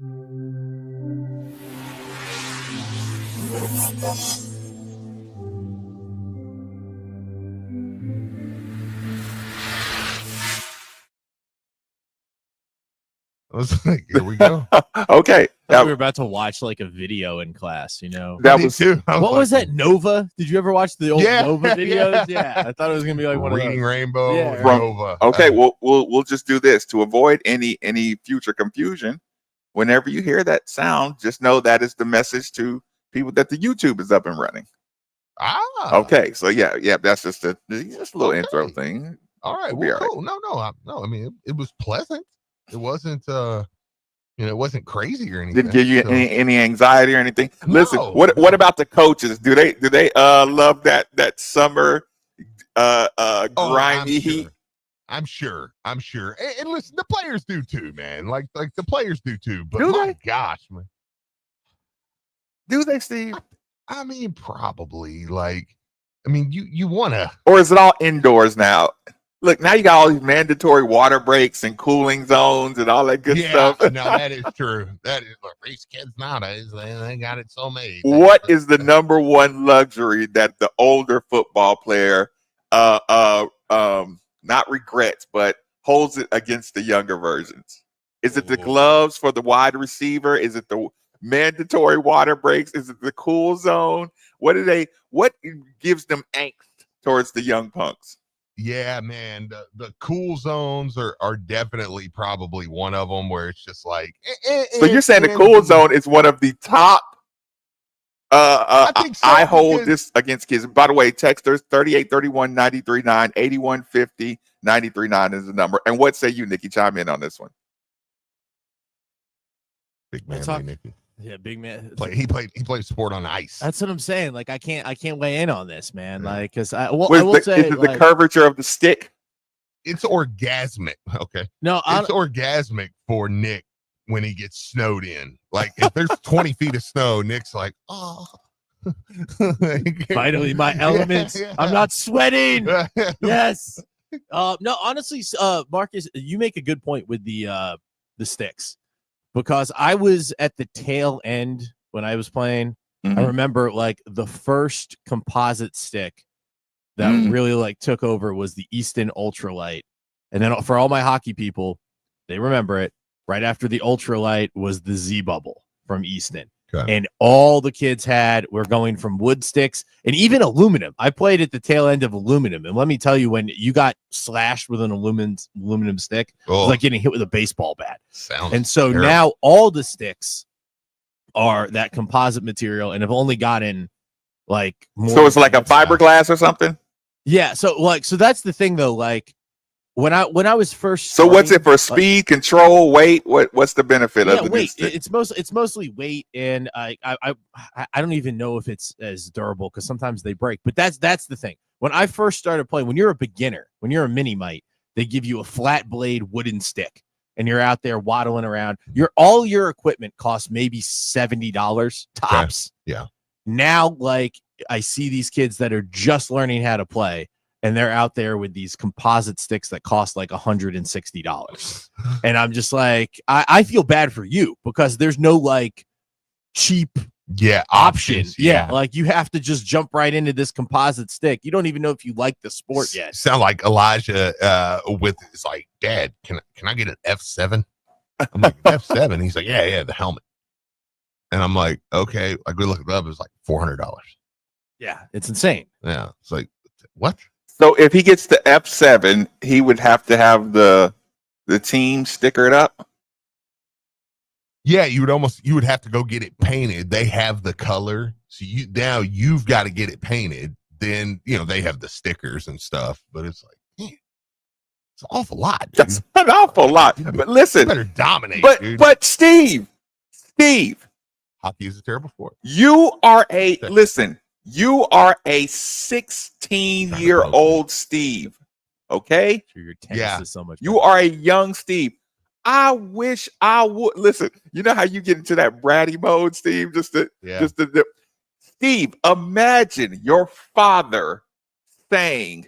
I was like, here we go. Okay. We were about to watch like a video in class, That was too. What was that, Nova? Did you ever watch the old Nova videos? Yeah. I thought it was gonna be like one Reading of those. Rainbow, Yeah, right. Nova. Okay, we'll just do this to avoid any future confusion. Whenever you hear that sound, just know that is the message to people that the YouTube is up and running. Okay, so yeah, that's just a little intro thing. All right, We'll cool. No. I mean, it was pleasant. It wasn't, it wasn't crazy or anything. Didn't give you any anxiety or anything. No. Listen, what about the coaches? Do they love that summer grimy heat? I'm sure. And listen, the players do too, man. Like the players do too. But Do my they? gosh, man. Do they, Steve? I mean, probably. Like, I mean, you want to. Or is it all indoors now? Look, now you got all these mandatory water breaks and cooling zones and all that good stuff. No, that is true. That is what race kids nowadays. They got it so made. What is the number one luxury that the older football player not regrets, but holds it against the younger versions? Is it the gloves for the wide receiver? Is it the mandatory water breaks? Is it the cool zone? What gives them angst towards the young punks? Yeah, man, the cool zones are definitely probably one of them where it's just like. So you're saying the cool zone is one of the top? I think so. I hold this against kids. By the way, texters 3831 939 8150 939 is the number. And what say you, Nikki? Chime in on this one. Big man, Nikki. Yeah, big man. He played sport on ice. That's what I'm saying. Like I can't weigh in on this, man. Yeah. Like because I will say is it the curvature of the stick? It's orgasmic. Okay. No, it's orgasmic for Nick when he gets snowed in. Like if there's 20 feet of snow, Nick's like, oh. Finally, my elements. Yeah. I'm not sweating. Yes. No, honestly, Marcus, you make a good point with the sticks. Because I was at the tail end when I was playing. Mm-hmm. I remember like the first composite stick that really like took over was the Easton Ultralight. And then for all my hockey people, they remember it. Right after the Ultralight was the Z Bubble from Easton. Okay. And all the kids were going from wood sticks and even aluminum. I played at the tail end of aluminum. And let me tell you, when you got slashed with an aluminum stick, it was like getting hit with a baseball bat. And so terrible. Now all the sticks are that composite material and have only gotten like more. So it's like a fiberglass or something? Yeah. So that's the thing though. Like when I was first starting, so what's it for? Speed, control, weight? What's the benefit of the weight? It's mostly weight, and I don't even know if it's as durable because sometimes they break. But that's the thing. When I first started playing, when you're a beginner, when you're a mini-mite, they give you a flat blade wooden stick, and you're out there waddling around. All your equipment costs maybe $70 tops. Okay. Yeah. Now, like I see these kids that are just learning how to play. And they're out there with these composite sticks that cost like $160. And I'm just like, I feel bad for you because there's no like cheap option. Yeah. Like you have to just jump right into this composite stick. You don't even know if you like the sport yet. Sound like Elijah it's like, Dad, can I get an F7? I'm like, F7? He's like, yeah, the helmet. And I'm like, okay. I go look it up. It was like $400. Yeah, it's insane. Yeah. It's like, what? So if he gets to F7, he would have to have the team stickered up. Yeah, you would have to go get it painted. They have the color, so you've got to get it painted. Then they have the stickers and stuff. But it's like, man, it's an awful lot. Dude. That's an awful lot. But listen, you better dominate. But Steve, hockey is a terrible sport. You are a 16-year-old Steve. Okay? Your tennis is so much better. You are a young Steve. I wish I would listen. You know how you get into that bratty mode, Steve? Steve, imagine your father saying,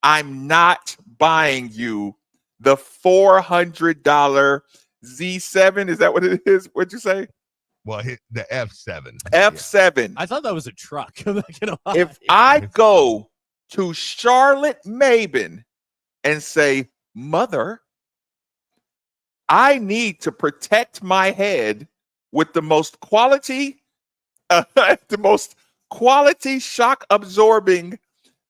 I'm not buying you the $400 Z7. Is that what it is? What'd you say? Well, hit the F7. F7. I thought that was a truck. I'm not gonna lie. If I go to Charlotte Mabin and say, Mother, I need to protect my head with the most quality shock absorbing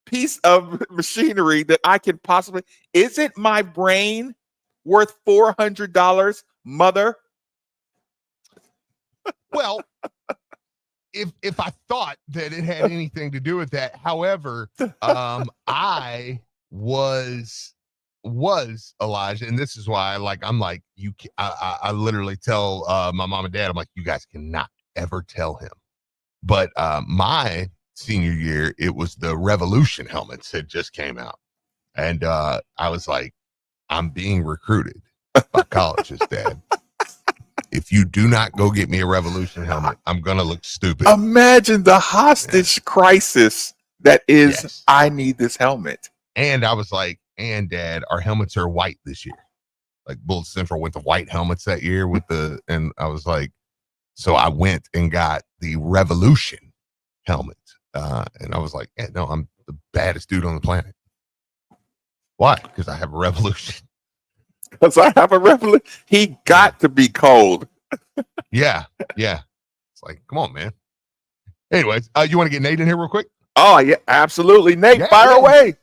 piece of machinery that I can possibly. Isn't my brain worth $400, Mother? Well, if I thought that it had anything to do with that, however, I was Elijah, and this is why I literally tell my mom and dad, I'm like, you guys cannot ever tell him. But my senior year, it was the Revolution helmets that just came out, and I was like, I'm being recruited by colleges, Dad. If you do not go get me a Revolution helmet, I'm gonna look stupid. Imagine the hostage crisis that is. Yes. I need this helmet. And I was like, and Dad, our helmets are white this year. Like Bullet Central went to white helmets that year and I was like, so I went and got the Revolution helmet. And I was like, yeah, no, I'm the baddest dude on the planet. Why? Because I have a Revolution. Because I have a Revolution. He got to be cold. Yeah. It's like, come on, man. Anyways, you want to get Nate in here real quick? Oh, yeah, absolutely. Nate, fire away.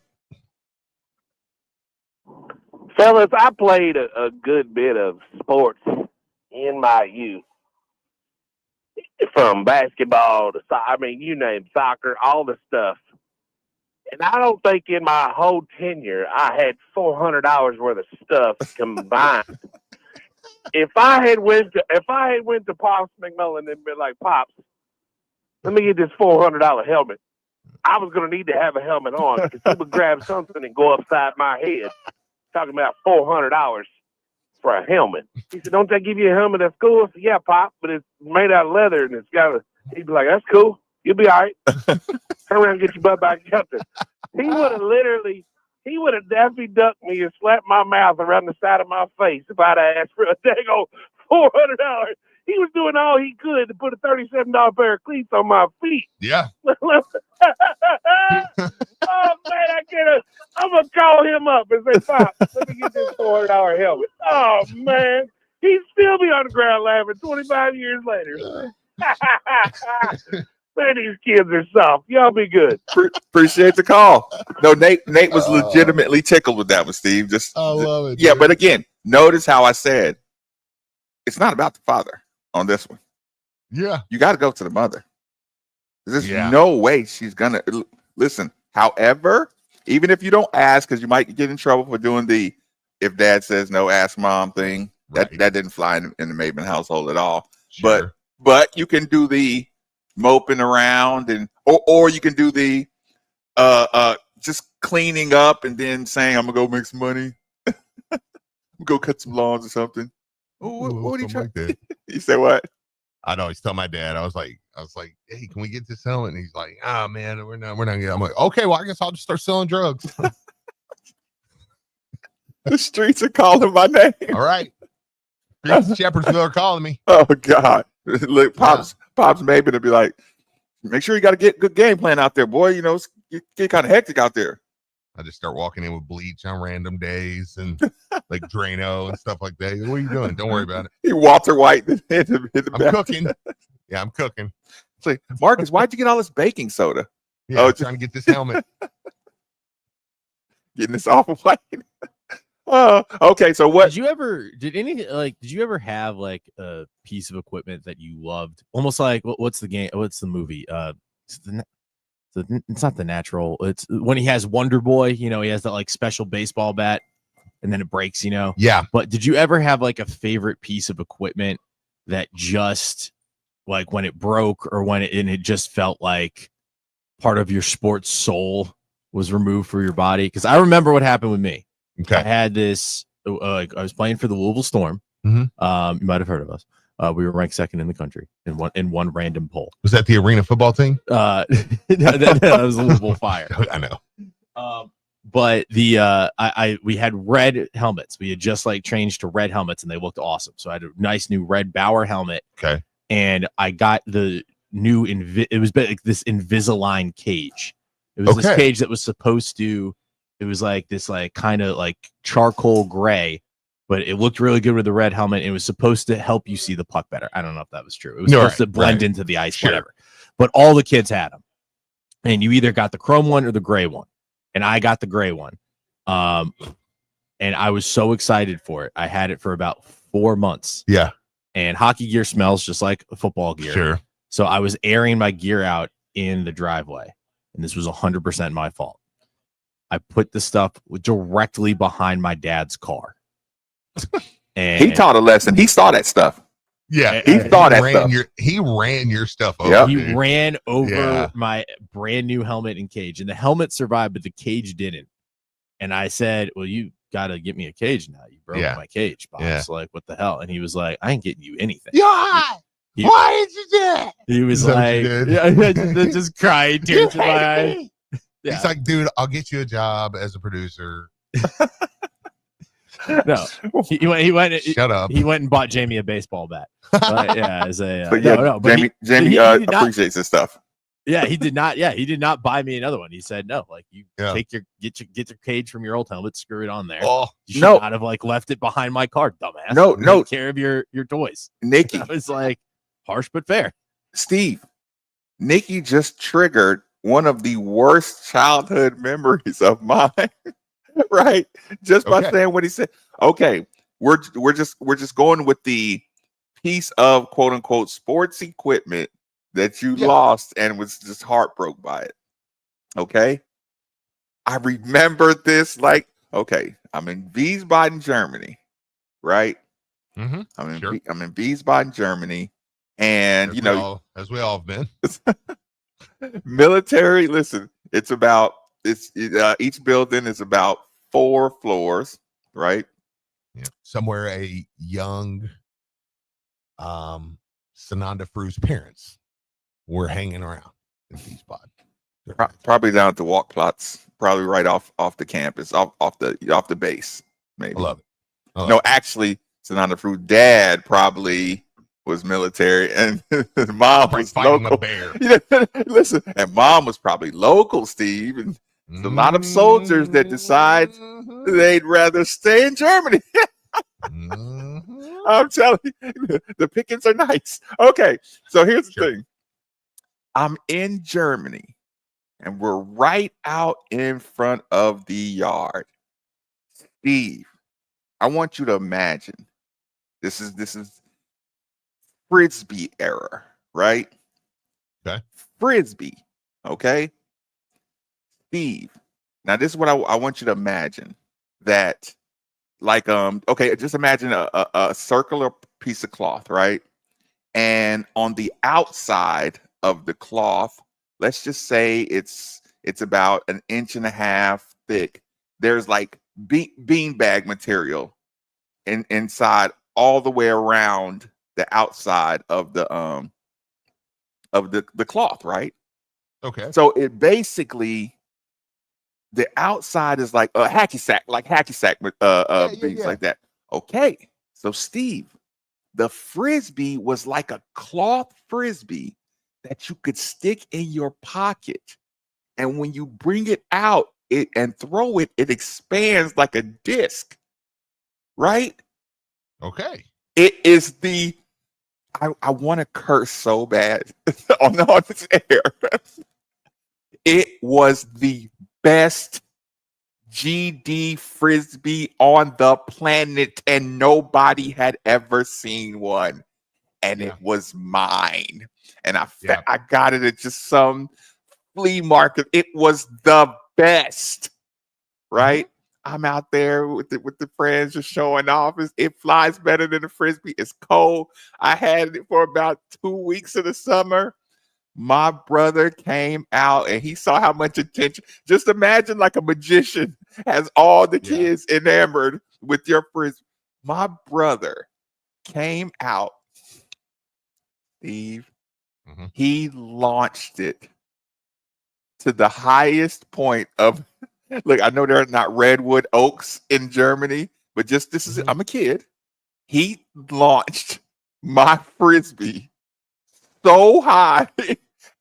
Fellas, I played a good bit of sports in my youth. From basketball to you name soccer, all the stuff. And I don't think in my whole tenure I had $400 worth of stuff combined. If I had went to Pops McMullen and been like, Pops, let me get this $400 helmet, I was gonna need to have a helmet on because he would grab something and go upside my head, talking about $400 for a helmet. He said, "Don't they give you a helmet at school?" I said, "Yeah, Pop, but it's made out of leather and it's got a." He'd be like, "That's cool. You'll be all right. Turn around and get your butt back jumping." He would have Daffy ducked me and slapped my mouth around the side of my face if I'd asked for a daggone $400. He was doing all he could to put a $37 pair of cleats on my feet. Yeah. Oh man, I'm gonna call him up and say, "Pop, let me get this $400 helmet." Oh man, he'd still be on the ground laughing 25 years later. Man, these kids are soft. Y'all be good. Appreciate the call. No, Nate was legitimately tickled with that one, Steve. I love it. Yeah, dude. But again, notice how I said it's not about the father on this one. Yeah, you got to go to the mother. There's no way she's gonna listen. However, even if you don't ask, because you might get in trouble for doing the "if dad says no, ask mom" thing. Right. That didn't fly in the Maven household at all. Sure. But you can do the moping around or you can do the just cleaning up and then saying, "I'm gonna go make some money. I'm gonna go cut some lawns or something." What are you trying? Like you say what? I'd always tell my dad, I was like, "Hey, can we get this helmet?" And he's like, "Oh man, we're not getting." I'm like, "Okay, well, I guess I'll just start selling drugs." The streets are calling my name. All right. Shepherdsville are calling me. Oh God. Look, Pops maybe to be like, make sure you got to get good game plan out there, boy. You know, it's get kind of hectic out there. I just start walking in with bleach on random days and like Drano and stuff like that. What are you doing? Don't worry about it. He Walter White hit the I'm cooking. Yeah, I'm cooking. It's like, Marcus, why'd you get all this baking soda? Yeah, I'm trying to get this helmet. Getting this off of white. Okay. So what did you ever have like a piece of equipment that you loved? Almost like what's the game? What's the movie? It's not The Natural. It's when he has Wonder Boy, you know, he has that like special baseball bat and then it breaks, you know? Yeah. But did you ever have like a favorite piece of equipment that just like when it broke or when it just felt like part of your sports soul was removed from your body? Because I remember what happened with me. Okay. I had this, I was playing for the Louisville Storm. Mm-hmm. You might have heard of us. We were ranked second in the country in one random poll. Was that the arena football team? That was the Louisville Fire. I know. But we had red helmets. We had just like changed to red helmets, and they looked awesome. So I had a nice new red Bauer helmet. Okay. And I got the new it was like this Invisalign cage. It was this cage that was supposed to. It was like this like kind of like charcoal gray, but it looked really good with the red helmet. It was supposed to help you see the puck better. I don't know if that was true. It was supposed to blend into the ice, whatever. But all the kids had them, and you either got the chrome one or the gray one. And I got the gray one. And I was so excited for it. I had it for about 4 months. Yeah. And hockey gear smells just like football gear. Sure. So I was airing my gear out in the driveway. And this was 100% my fault. I put the stuff directly behind my dad's car. And he taught a lesson. He saw that stuff. Yeah, he saw that stuff. He ran your stuff over. Yep. He ran over my brand new helmet and cage, and the helmet survived, but the cage didn't. And I said, "Well, you got to get me a cage now. You broke my cage." Bob's like, "What the hell?" And he was like, "I ain't getting you anything." Yeah. Why did you do that? He was like, just crying, tears in my eyes. Yeah. He's like, dude, I'll get you a job as a producer. No, he went. Shut up. He went and bought Jamie a baseball bat. Yeah, as a. But Jamie appreciates his stuff. Yeah, he did not. Yeah, he did not buy me another one. He said no. Like you get your cage from your old helmet, screw it on there. Oh, you should not have like left it behind my car, dumbass. No, take care of your toys. Nikki, I was like harsh but fair. Steve, Nikki just triggered one of the worst childhood memories of mine. Right, just by saying what he said. Okay, we're just going with the piece of quote unquote sports equipment that you lost and was just heartbroken by it. Okay, I remember this like I'm in Wiesbaden, Germany, right? Mm-hmm. I'm in Wiesbaden, Germany, and as we all have been. Military. Listen, each building is about 4 floors, right? Yeah. Somewhere a young Sananda Fru's parents were hanging around in Wiesbaden. Probably down at the walk plots, probably right off the campus, off the base, maybe. I love it. No, actually, Sananda Fru's dad probably was military, and mom was local. A bear. Listen, and mom was probably local, Steve, and a lot of soldiers that decide they'd rather stay in Germany. I'm telling you, the pickings are nice. Okay, so here's the thing. I'm in Germany, and we're right out in front of the yard. Steve, I want you to imagine this is Frisbee era, right? Okay. Frisbee, okay? Steve, now this is what I want you to imagine. That, like, just imagine a circular piece of cloth, right? And on the outside of the cloth, let's just say it's about 1.5 inches thick. There's like beanbag material inside all the way around the outside of the cloth, right? Okay. So it basically, the outside is like a hacky sack with beads like that. Okay. So Steve, the Frisbee was like a cloth Frisbee that you could stick in your pocket. And when you bring it out and throw it, it expands like a disc. Right? Okay. It is I want to curse so bad on this air. It was the best GD Frisbee on the planet, and nobody had ever seen one. And it was mine. And I got it at just some flea market. It was the best. Right? I'm out there with the friends just showing off. It flies better than the Frisbee. It's cold. I had it for about 2 weeks of the summer. My brother came out and he saw how much attention. Just imagine like a magician has all the kids enamored with your Frisbee. My brother came out, Steve. He launched it to the highest point of Look, I know there are not redwood oaks in Germany, but just this is I'm a kid. He launched my frisbee so high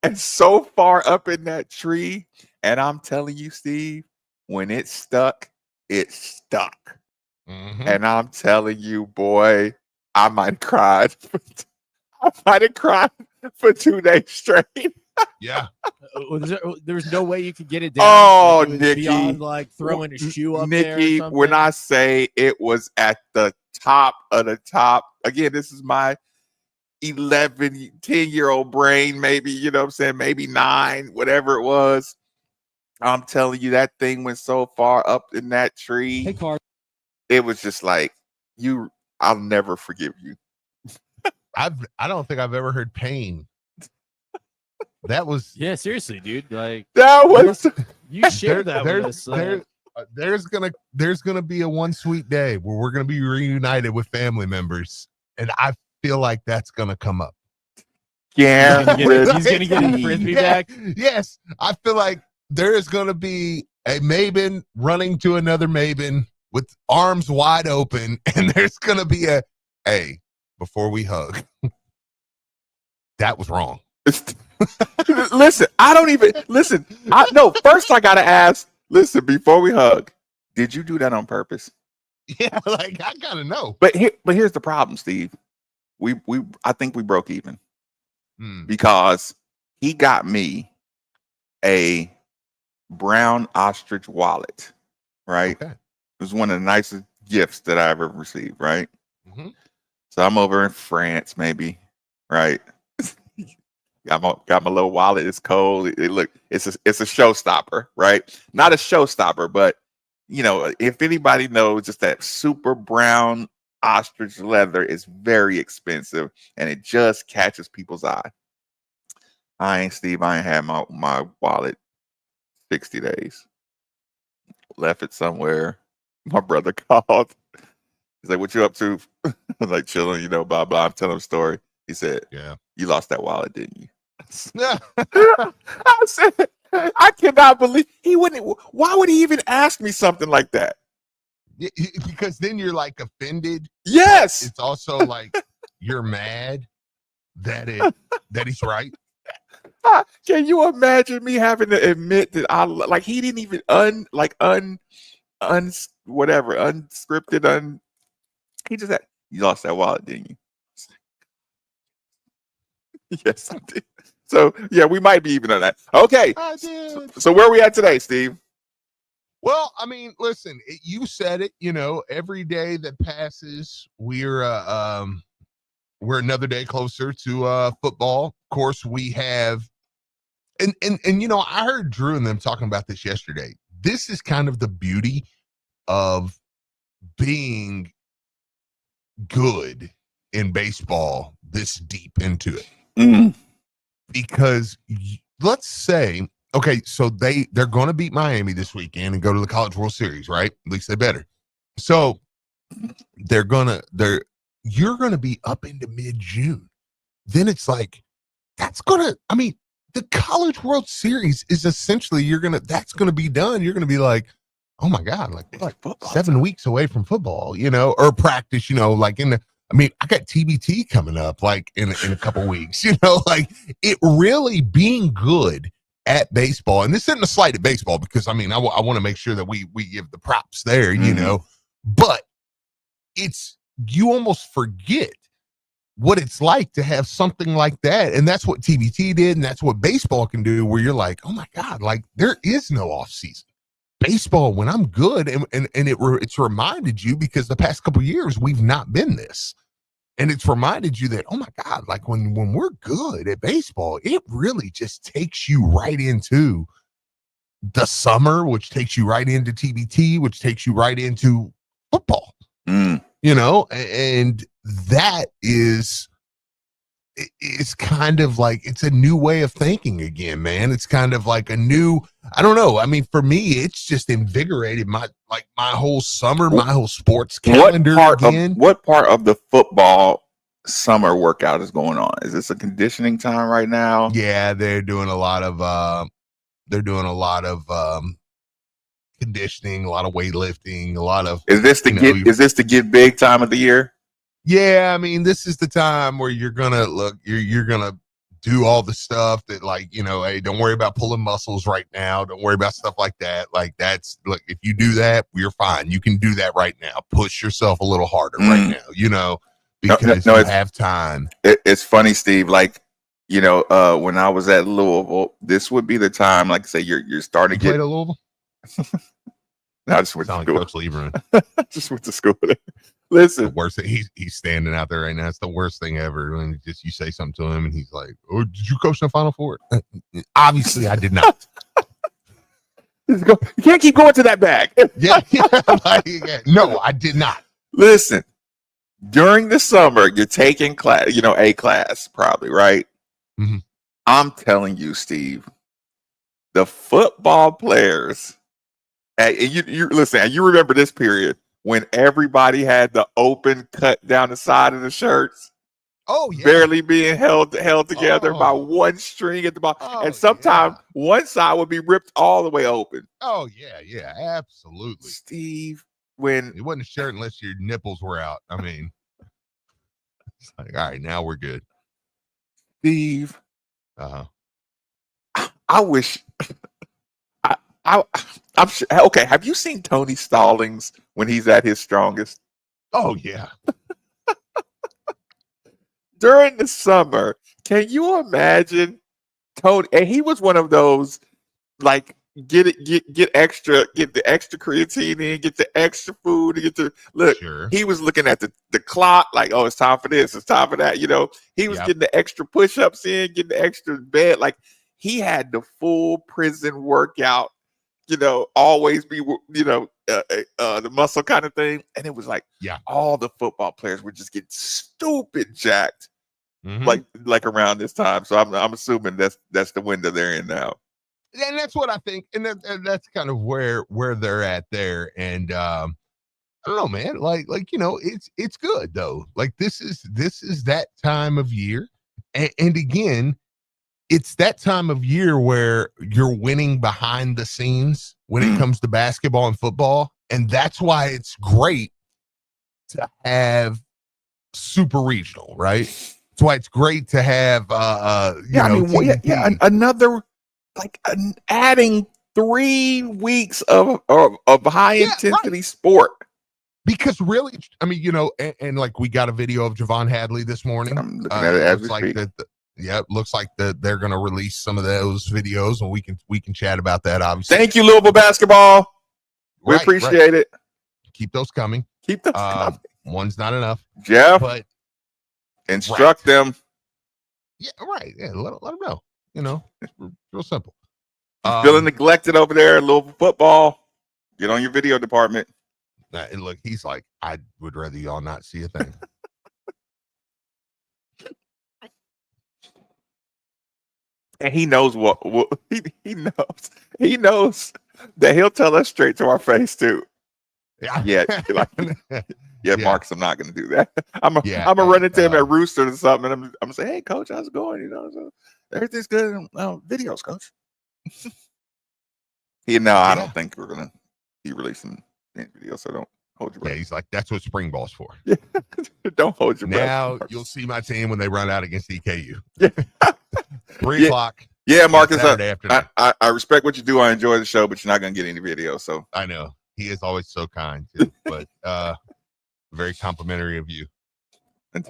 and so far up in that tree. And I'm telling you, Steve, when it stuck, it stuck. Mm-hmm. And I'm telling you, boy, I might have cried. I might have cried for 2 days straight. Yeah. There's no way you could get it down. Oh, Like, it was Nikki. beyond like throwing a shoe up there. Nikki, Or something. when I say it was at the top of the top, again, this is my 10-year-old brain, maybe, you know what I'm saying? Maybe 9, whatever it was. I'm telling you, that thing went so far up in that tree. Hey, Car. It was just like, I'll never forgive you. I don't think I've ever heard pain. That was seriously, dude. Like that was you shared that with us. There's gonna be a one sweet day where we're gonna be reunited with family members, and I feel like that's gonna come up. Yeah, he's gonna get his frisbee back. Yes, I feel like there is gonna be a Maven running to another Maven with arms wide open, and there's gonna be a hey, before we hug. That was wrong. Listen, I don't even listen. First I gotta ask. Listen, before we hug, did you do that on purpose? Yeah, like I gotta know. But here's the problem, Steve. I think we broke even because he got me a brown ostrich wallet. Right, okay. It was one of the nicest gifts that I ever received. Right, mm-hmm. So I'm over in France, maybe. Right. Got my little wallet. It's cold. It's a showstopper, right? Not a showstopper, but you know, if anybody knows, just that super brown ostrich leather is very expensive, and it just catches people's eye. I ain't had my wallet 60 days. Left it somewhere. My brother called. He's like, "What you up to?" I was like, "Chilling, you know, blah blah." I'm telling him a story. He said, "Yeah, you lost that wallet, didn't you?" I said, I cannot believe he wouldn't. Why would he even ask me something like that? Because then you're like offended. Yes. It's also like you're mad that he's right. Can you imagine me having to admit that he didn't even unscripted. He just said, "You lost that wallet, didn't you?" Yes, I did. So yeah, we might be even on that. Okay. I did. So where are we at today, Steve? Well, I mean, listen, you said it. You know, every day that passes, we're another day closer to football. Of course, we have, and you know, I heard Drew and them talking about this yesterday. This is kind of the beauty of being good in baseball this deep into it. Because let's say, okay, so they're going to beat Miami this weekend and go to the College World Series, right? At least they better. So you're going to be up into mid-June. Then it's like, the College World Series is essentially, that's going to be done. You're going to be like, oh my God, like 7 weeks away from football, you know, or practice, you know, like I got TBT coming up like in a couple weeks, you know, like it really being good at baseball. And this isn't a slight at baseball because I want to make sure that we give the props there, you know, but you almost forget what it's like to have something like that. And that's what TBT did. And that's what baseball can do, where you're like, oh my God, like there is no off season. Baseball, when I'm good, and it's reminded you, because the past couple of years we've not been this. And it's reminded you that, oh my God, like when we're good at baseball, it really just takes you right into the summer, which takes you right into TBT, which takes you right into football, you know, and that is kind of like, it's a new way of thinking again, man. It's kind of like a new, I don't know. I mean, for me, it's just invigorated my whole summer, my whole sports calendar again. What part of the football summer workout is going on? Is this a conditioning time right now? Yeah, they're doing a lot of conditioning, a lot of weightlifting, a lot of. Is this the get big time of the year? Yeah, I mean, this is the time where you're gonna you're gonna do all the stuff that, like, hey, don't worry about pulling muscles right now. Don't worry about stuff like that. Like, if you do that, you're fine. You can do that right now. Push yourself a little harder right now, because you have time. It's funny, Steve. Like, when I was at Louisville, this would be the time, like, say you're starting to get. Played at Louisville? No, I just went to school. Coach Lieberman. Just went to school. Listen, the worst thing, he's standing out there right now. It's the worst thing ever. When you say something to him and he's like, "Oh, did you coach in the Final Four?" Obviously, I did not. You can't keep going to that bag. No, I did not. Listen, during the summer, you're taking class, a class probably, right? Mm-hmm. I'm telling you, Steve, the football players, and you listen, and you remember this period when everybody had the open cut down the side of the shirts. Oh, yeah. Barely being held together by one string at the bottom. And sometimes one side would be ripped all the way open. Oh, yeah, absolutely. Steve, when it wasn't a shirt unless your nipples were out. I mean, it's like, all right, now we're good. Steve, I wish I'm sure. Okay, have you seen Tony Stallings when he's at his strongest? Oh, yeah. During the summer, can you imagine Tony? And he was one of those, like, get the extra creatine in, get the extra food, look. Sure. He was looking at the clock, like, oh, it's time for this, it's time for that. He was getting the extra push-ups in, getting the extra bed. Like, he had the full prison workout. Always be, the muscle kind of thing. And it was like, all the football players were just getting stupid jacked, like around this time. So I'm assuming that's the window they're in now. And that's what I think. And that's kind of where they're at there. And I don't know, man, like, it's good though. Like, this is that time of year. And again, it's that time of year where you're winning behind the scenes when it comes to basketball and football. And that's why it's great to have super regional, right? That's why it's great to have, another, like, adding 3 weeks of high intensity sport. Because really, I mean, and like, we got a video of Javon Hadley this morning. I'm looking at it as we speak. It looks like they're going to release some of those videos, and we can chat about that, obviously. Thank you, Louisville basketball. We appreciate it. Keep those coming. Coming. One's not enough. Jeff, but instruct them. Yeah, right. Yeah, let them know. It's real simple. Feeling neglected over there at Louisville football. Get on your video department. And look, he's like, I would rather y'all not see a thing. And he knows what he knows that he'll tell us straight to our face too. Yeah, Marcus, I'm not going to do that. I'm gonna run into him at Rooster or something, and I'm gonna say, "Hey, coach, how's it going? So everything's good. Videos, coach." I don't think we're gonna be releasing any videos, so don't hold your breath. Yeah, he's like, that's what spring ball's for. Don't hold your breath. Now you'll see my team when they run out against EKU. 3 o'clock. Yeah, Marcus, I respect what you do. I enjoy the show, but you're not going to get any video. So I know he is always so kind, too, but very complimentary of you.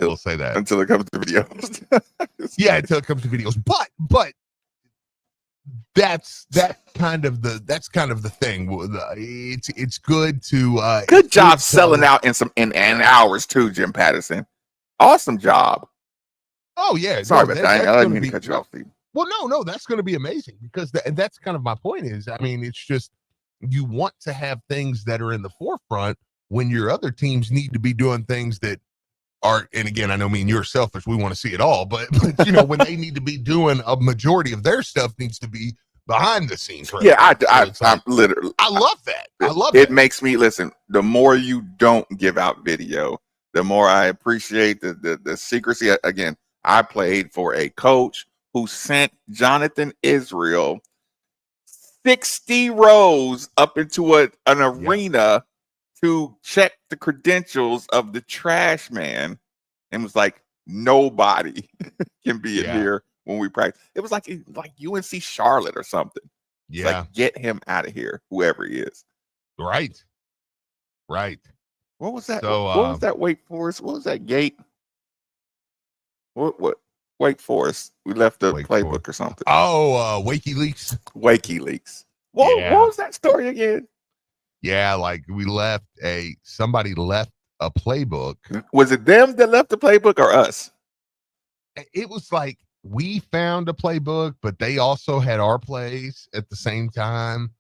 We'll say that until it comes to videos. Until it comes to videos. But that's kind of the thing. It's good to good job selling out in hours too, Jim Patterson. Awesome job. Oh yeah, sorry about that. I didn't mean to cut you off, Steve. Well, no, that's going to be amazing because that's kind of my point. Is I mean, it's just you want to have things that are in the forefront when your other teams need to be doing things that are. And again, I know me and you're selfish. We want to see it all, but when they need to be doing a majority of their stuff needs to be behind the scenes. Right? Yeah, I'm literally. I love that. It makes me listen. The more you don't give out video, the more I appreciate the secrecy. Again, I played for a coach who sent Jonathan Israel 60 rows up into an arena to check the credentials of the trash man, and was like, nobody can be in here when we practice. It was like UNC Charlotte or something. It's like, get him out of here, whoever he is. Right. What was that? So, what was that Wake Forest? What was that gate? What Wake Forest? We left the playbook or something. Oh, WikiLeaks. What was that story again? Yeah, like somebody left a playbook. Was it them that left the playbook or us? It was like we found a playbook, but they also had our plays at the same time.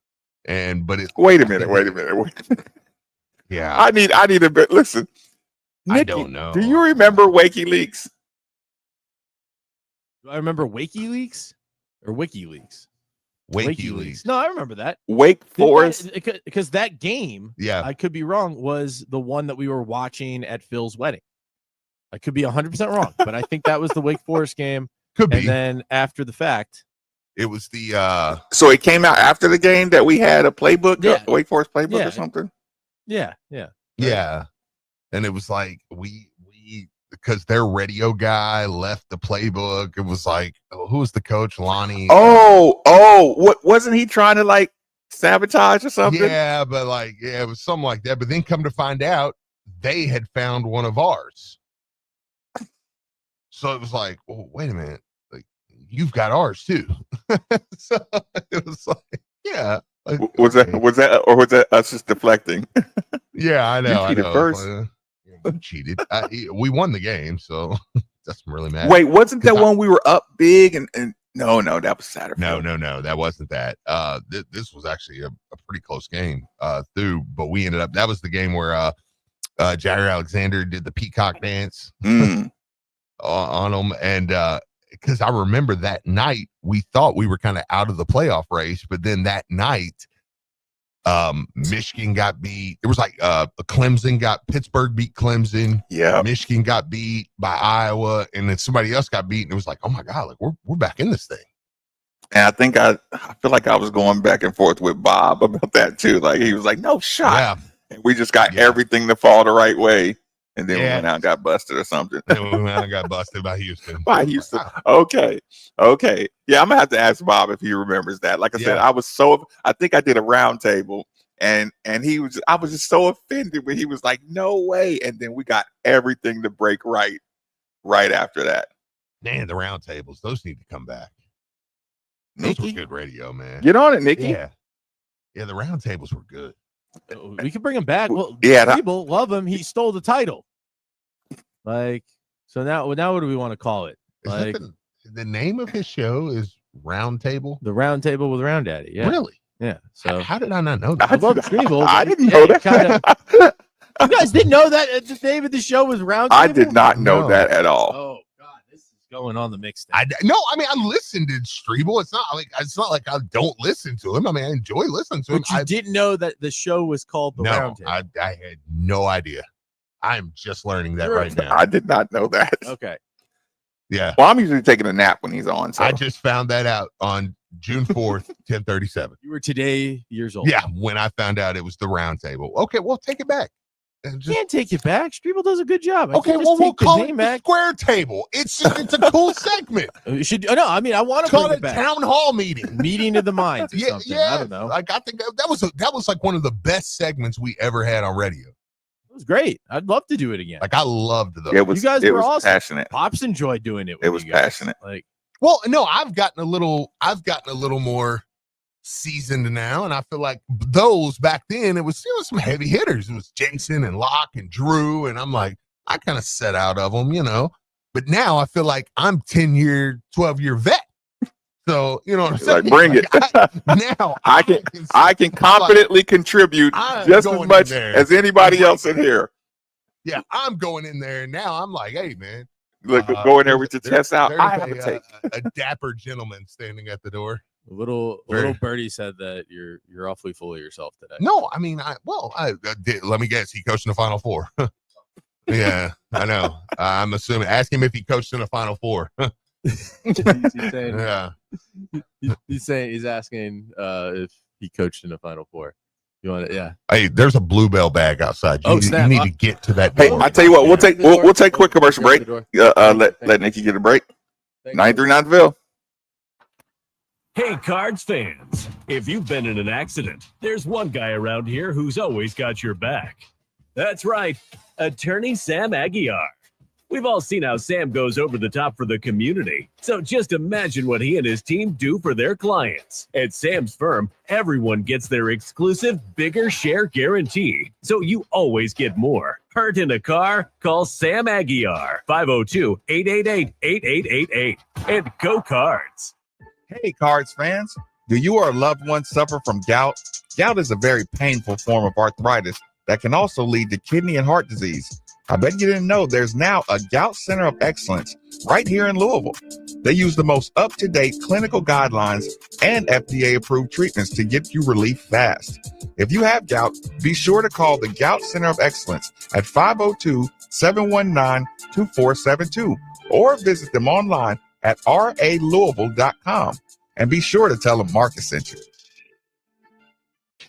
Wait a minute. Yeah. I need a bit. Listen, Nikki, I don't know. Do you remember WikiLeaks? Do I remember WikiLeaks or WikiLeaks? WikiLeaks. No, I remember that. Wake Forest. Because that game, I could be wrong, was the one that we were watching at Phil's wedding. I could be 100% wrong, but I think that was the Wake Forest game. Could be. And then after the fact, it was the so it came out after the game that we had a playbook, a Wake Forest playbook or something. Yeah. And it was like we because their radio guy left the playbook. It was like, who was the coach? Lonnie. What wasn't he trying to like sabotage or something? Yeah, but it was something like that. But then come to find out, they had found one of ours. So it was like, well, wait a minute, like you've got ours too. So it was like, yeah. Like, was that us just deflecting? Yeah, I know. You cheated first. We cheated. We won the game, so doesn't really matter. Wait, wasn't that one we were up big and no, that was Saturday. No, that wasn't that. This was actually a pretty close game but we ended up, that was the game where Jair Alexander did the peacock dance on them, and because I remember that night we thought we were kind of out of the playoff race, but then that night Michigan got beat. It was like Pittsburgh beat Clemson. Yeah. Michigan got beat by Iowa, and then somebody else got beat, and it was like, oh my God, like we're back in this thing. And I think I feel like I was going back and forth with Bob about that too. Like he was like, no shot. Yeah. And we just got everything to fall the right way. And then we went out and got busted or something. Then we went out and got busted by Houston. Okay. Yeah, I'm gonna have to ask Bob if he remembers that. Like I said, I think I did a round table and I was just so offended when he was like, no way. And then we got everything to break right after that. Man, the round tables, those need to come back. Those were good radio, man. Get on it, Nikki. Yeah, the round tables were good. We can bring him back. Well, people love him. He stole the title. Like, so now what do we want to call it? Like, the name of his show is Round Table. The Round Table with Round Daddy. Yeah. Really? Yeah. So how did I not know that? I love Streeble. I didn't know that. You guys didn't know that the name of the show was Round Table? I did not know that at all. Oh God, this is going on the mixtape. I listened to Streeble. It's not like I don't listen to him. I mean, I enjoy listening to him. But you didn't know that the show was called The Round Table. I had no idea. I'm just learning that right now. I did not know that. Okay. Yeah. Well, I'm usually taking a nap when he's on. So. I just found that out on June 4th, 10:37. You were today years old. Yeah, when I found out it was the Round Table. Okay, well, take it back. Can't take it back. Streeble does a good job. Okay, well, we'll call it the Square Table. It's a cool segment. You should. No, I mean, I want to call bring it it back. Town hall meeting of the minds. Or something. I don't know. Like I think that was like one of the best segments we ever had on radio. It was great. I'd love to do it again. Like I loved those. You guys were awesome. Passionate. Pops enjoyed doing it. It was passionate. Like, well, no, I've gotten a little more seasoned now, and I feel like those back then it was some heavy hitters. It was Jason and Locke and Drew, and I'm like, I kind of set out of them, But now I feel like I'm 12-year vet. So you know what I'm saying? Like, bring it. I can confidently contribute just as much as anybody else in here. Yeah, I'm going in there now. I'm like, hey man, look, go in there with your chest out. I have a dapper gentleman standing at the door. Little birdie said that you're awfully full of yourself today. No, I mean, I did. Let me guess, he coached in the Final Four. Yeah, I know. I'm assuming. Ask him if he coached in the Final Four. he's saying, Yeah. he's asking if he coached in the Final Four. You want it? Yeah. Hey, there's a Bluebell bag outside. You Snap. need to get to that. Hey, door. I tell you what, we'll take a quick commercial break. Let Nikki get a break. 939 Ville. Hey, Cards fans, if you've been in an accident, there's one guy around here who's always got your back. That's right, Attorney Sam Aguiar. We've all seen how Sam goes over the top for the community, so just imagine what he and his team do for their clients. At Sam's firm, everyone gets their exclusive bigger share guarantee, so you always get more. Hurt in a car? Call Sam Aguiar, 502-888-8888, and go Cards. Hey, Cards fans, do you or a loved one suffer from gout? Gout is a very painful form of arthritis that can also lead to kidney and heart disease. I bet you didn't know there's now a Gout Center of Excellence right here in Louisville. They use the most up-to-date clinical guidelines and FDA-approved treatments to get you relief fast. If you have gout, be sure to call the Gout Center of Excellence at 502-719-2472 or visit them online at ralouisville.com. And be sure to tell them Marcus sent you.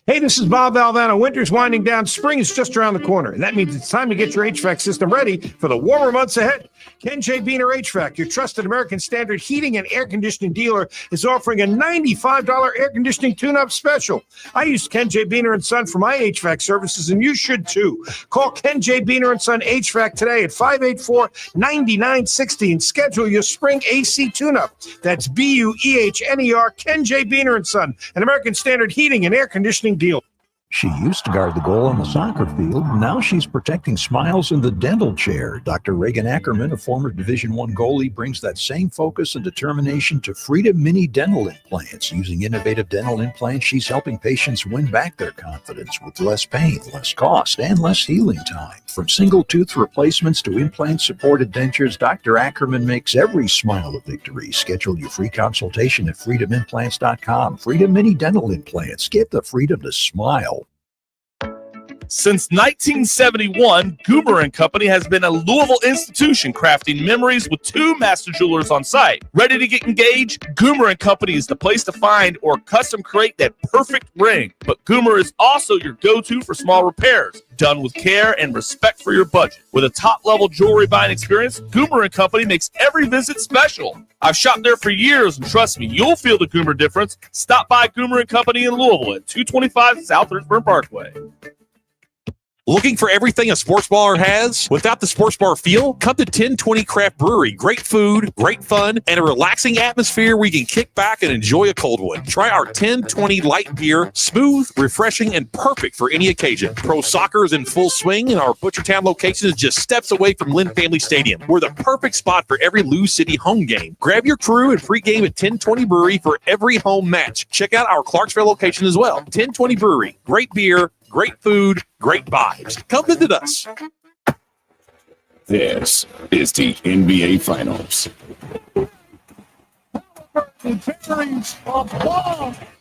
Hey, this is Bob Valvano. Winter's winding down. Spring is just around the corner, and that means it's time to get your HVAC system ready for the warmer months ahead. Ken J. Biener HVAC, your trusted American Standard heating and air conditioning dealer, is offering a $95 air conditioning tune-up special. I use Ken J. Biener & Son for my HVAC services, and you should too. Call Ken J. Biener & Son HVAC today at 584-9960 and schedule your spring AC tune-up. That's BUEHNER, Ken J. Biener & Son, an American Standard heating and air conditioning deal. She used to guard the goal on the soccer field. Now she's protecting smiles in the dental chair. Dr. Reagan Ackerman, a former Division I goalie, brings that same focus and determination to Freedom Mini Dental Implants. Using innovative dental implants, she's helping patients win back their confidence with less pain, less cost, and less healing time. From single tooth replacements to implant-supported dentures, Dr. Ackerman makes every smile a victory. Schedule your free consultation at freedomimplants.com. Freedom Mini Dental Implants. Get the freedom to smile. Since 1971, Goomer & Company has been a Louisville institution crafting memories with two master jewelers on site. Ready to get engaged? Goomer & Company is the place to find or custom create that perfect ring. But Goomer is also your go-to for small repairs, done with care and respect for your budget. With a top-level jewelry buying experience, Goomer & Company makes every visit special. I've shopped there for years, and trust me, you'll feel the Goomer difference. Stop by Goomer & Company in Louisville at 225 South Richburg Parkway. Looking for everything a sports bar has without the sports bar feel? Come to 1020 Craft Brewery. Great food, great fun, and a relaxing atmosphere where you can kick back and enjoy a cold one. Try our 1020 light beer, smooth, refreshing, and perfect for any occasion. Pro soccer is in full swing, and our Butchertown location is just steps away from Lynn Family Stadium. We're the perfect spot for every Lou City home game. Grab your crew and pregame at 1020 Brewery for every home match. Check out our Clarksville location as well. 1020 Brewery. Great beer, great food, great vibes. Come visit us. This is the NBA Finals.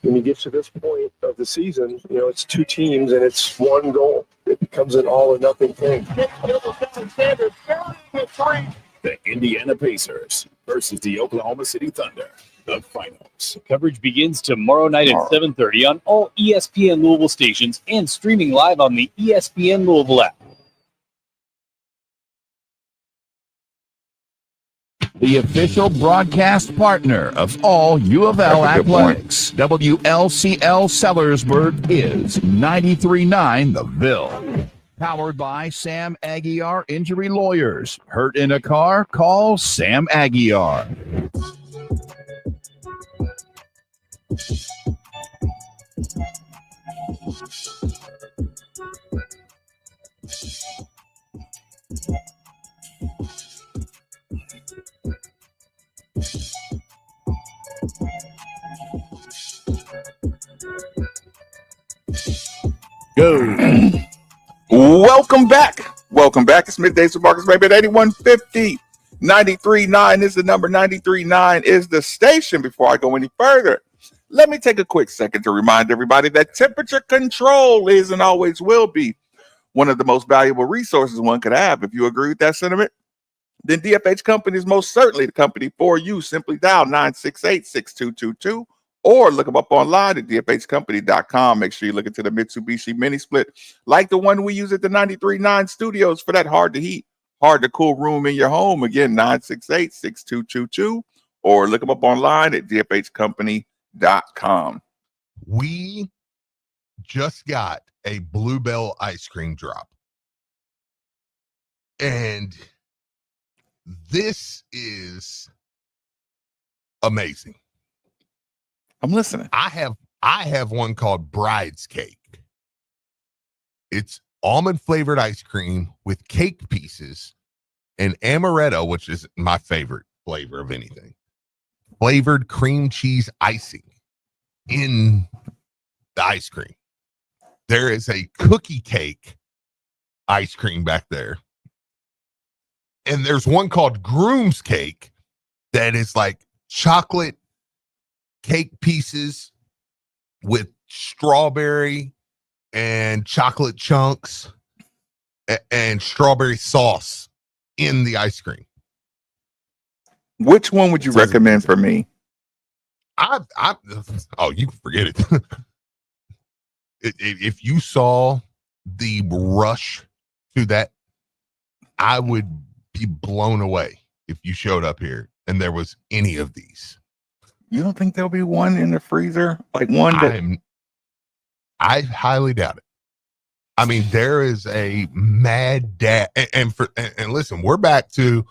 When you get to this point of the season, you know, it's two teams and it's one goal. It becomes an all or nothing thing. The Indiana Pacers versus the Oklahoma City Thunder. The finals. Coverage begins tomorrow night at 7:30 on all ESPN Louisville stations and streaming live on the ESPN Louisville app. The official broadcast partner of all U of L athletics, WLCL Sellersburg is 93.9 The Ville. Powered by Sam Aguiar Injury Lawyers. Hurt in a car? Call Sam Aguiar. Go. Welcome back. Welcome back. It's Middays with Marcus Baby at 8150. 93.9 is the number. 93.9 is the station. Before I go any further, let me take a quick second to remind everybody that temperature control is and always will be one of the most valuable resources one could have. If you agree with that sentiment, then DFH Company is most certainly the company for you. Simply dial 968-6222 or look them up online at dfhcompany.com. Make sure you look into the Mitsubishi Mini Split like the one we use at the 93.9 studios for that hard to heat, hard to cool room in your home. Again, 968-6222 or look them up online at dfhcompany.com. We just got a Bluebell ice cream drop. And this is amazing. I'm listening. I have one called Bride's Cake. It's almond flavored ice cream with cake pieces and amaretto, which is my favorite flavor of anything. Flavored cream cheese icing in the ice cream. There is a cookie cake ice cream back there. And there's one called Groom's Cake that is like chocolate cake pieces with strawberry and chocolate chunks and strawberry sauce in the ice cream. Which one would you recommend for me? Oh, you can forget it. If you saw the rush to that, I would be blown away if you showed up here and there was any of these. You don't think there'll be one in the freezer? Like one that I highly doubt it. I mean, there is a mad dash, and listen, we're back to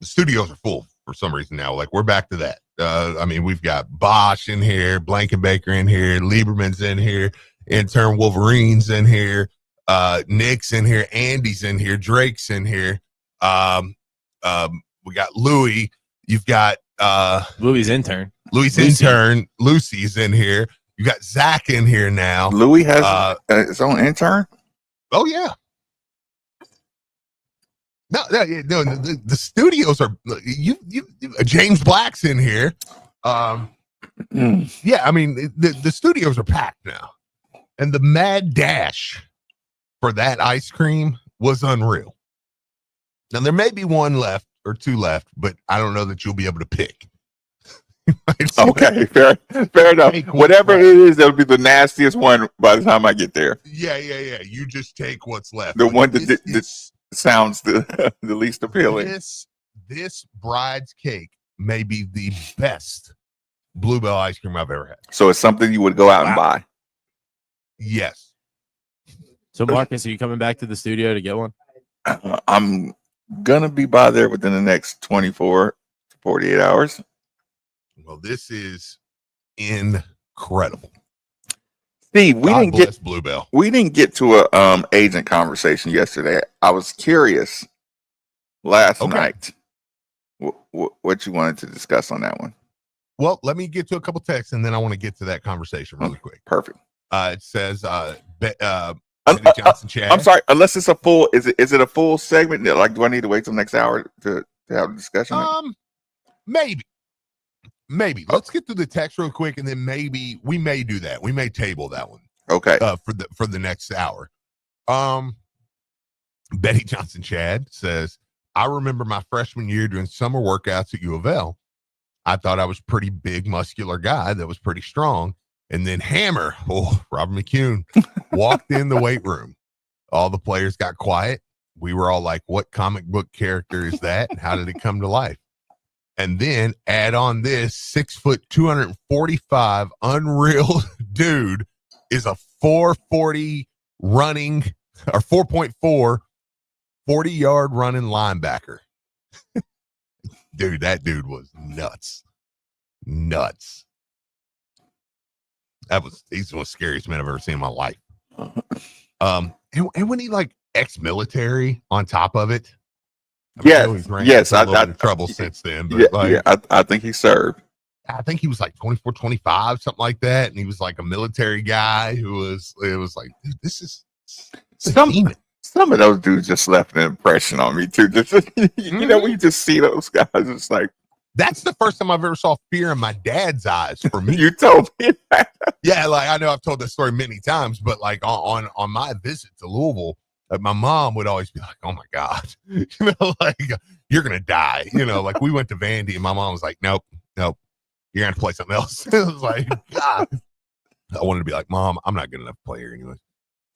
the studios are full for some reason now. Like we're back to that. I mean, we've got Bosch in here, Blankenbaker in here, Lieberman's in here, intern Wolverine's in here, Nick's in here, Andy's in here, Drake's in here. We got Louis. You've got Louis' intern. Lucy's in here. You got Zach in here now. Louis has his own intern. Oh yeah. No, the studios are you James Black's in here. Yeah, I mean the studios are packed now, and the mad dash for that ice cream was unreal. Now there may be one left or two left, but I don't know that you'll be able to pick. Okay, fair enough. Whatever it is, that'll be the nastiest one by the time I get there. Yeah. You just take what's left. The one that sounds the least appealing. This Bride's Cake may be the best Bluebell ice cream I've ever had. So it's something you would go out and buy. Yes. So Marcus, are you coming back to the studio to get one? I'm gonna be by there within the next 24 to 48 hours. Well, this is incredible. Steve, we Bluebell. didn't get to a agent conversation yesterday. I was curious last night what you wanted to discuss on that one. Well, let me get to a couple texts and then I want to get to that conversation really quick. Perfect. It says Johnson Chad. I'm sorry, unless it's a full is it a full segment? Like, do I need to wait till next hour to have a discussion? Maybe. Let's get through the text real quick, and then maybe we may do that. We may table that one. Okay. For the next hour. Betty Johnson Chad says, I remember my freshman year doing summer workouts at U of L. I thought I was pretty big, muscular guy that was pretty strong. And then Robert McCune, walked in the weight room. All the players got quiet. We were all like, what comic book character is that? And how did it come to life? And then add on this 6 foot, 245 unreal dude is a 440 running or 4.4 40-yard running linebacker. Dude, that dude was nuts. He's one of the scariest men I've ever seen in my life. And when he like ex-military on top of it. Yes, I've had trouble since then, but I think he served. I think he was like 24, 25, something like that, and he was like a military guy who was. It was like, dude, this is some of those dudes just left an impression on me too. You know, when you just see those guys, it's like that's the first time I've ever saw fear in my dad's eyes for me. You told me that. Yeah, like I know I've told this story many times, but like on my visit to Louisville. my mom would always be like, "Oh my God," like you're gonna die. Like we went to Vandy, and my mom was like, "Nope, you're gonna play something else." It was like, God, I wanted to be like, "Mom, I'm not good enough to play here anyway."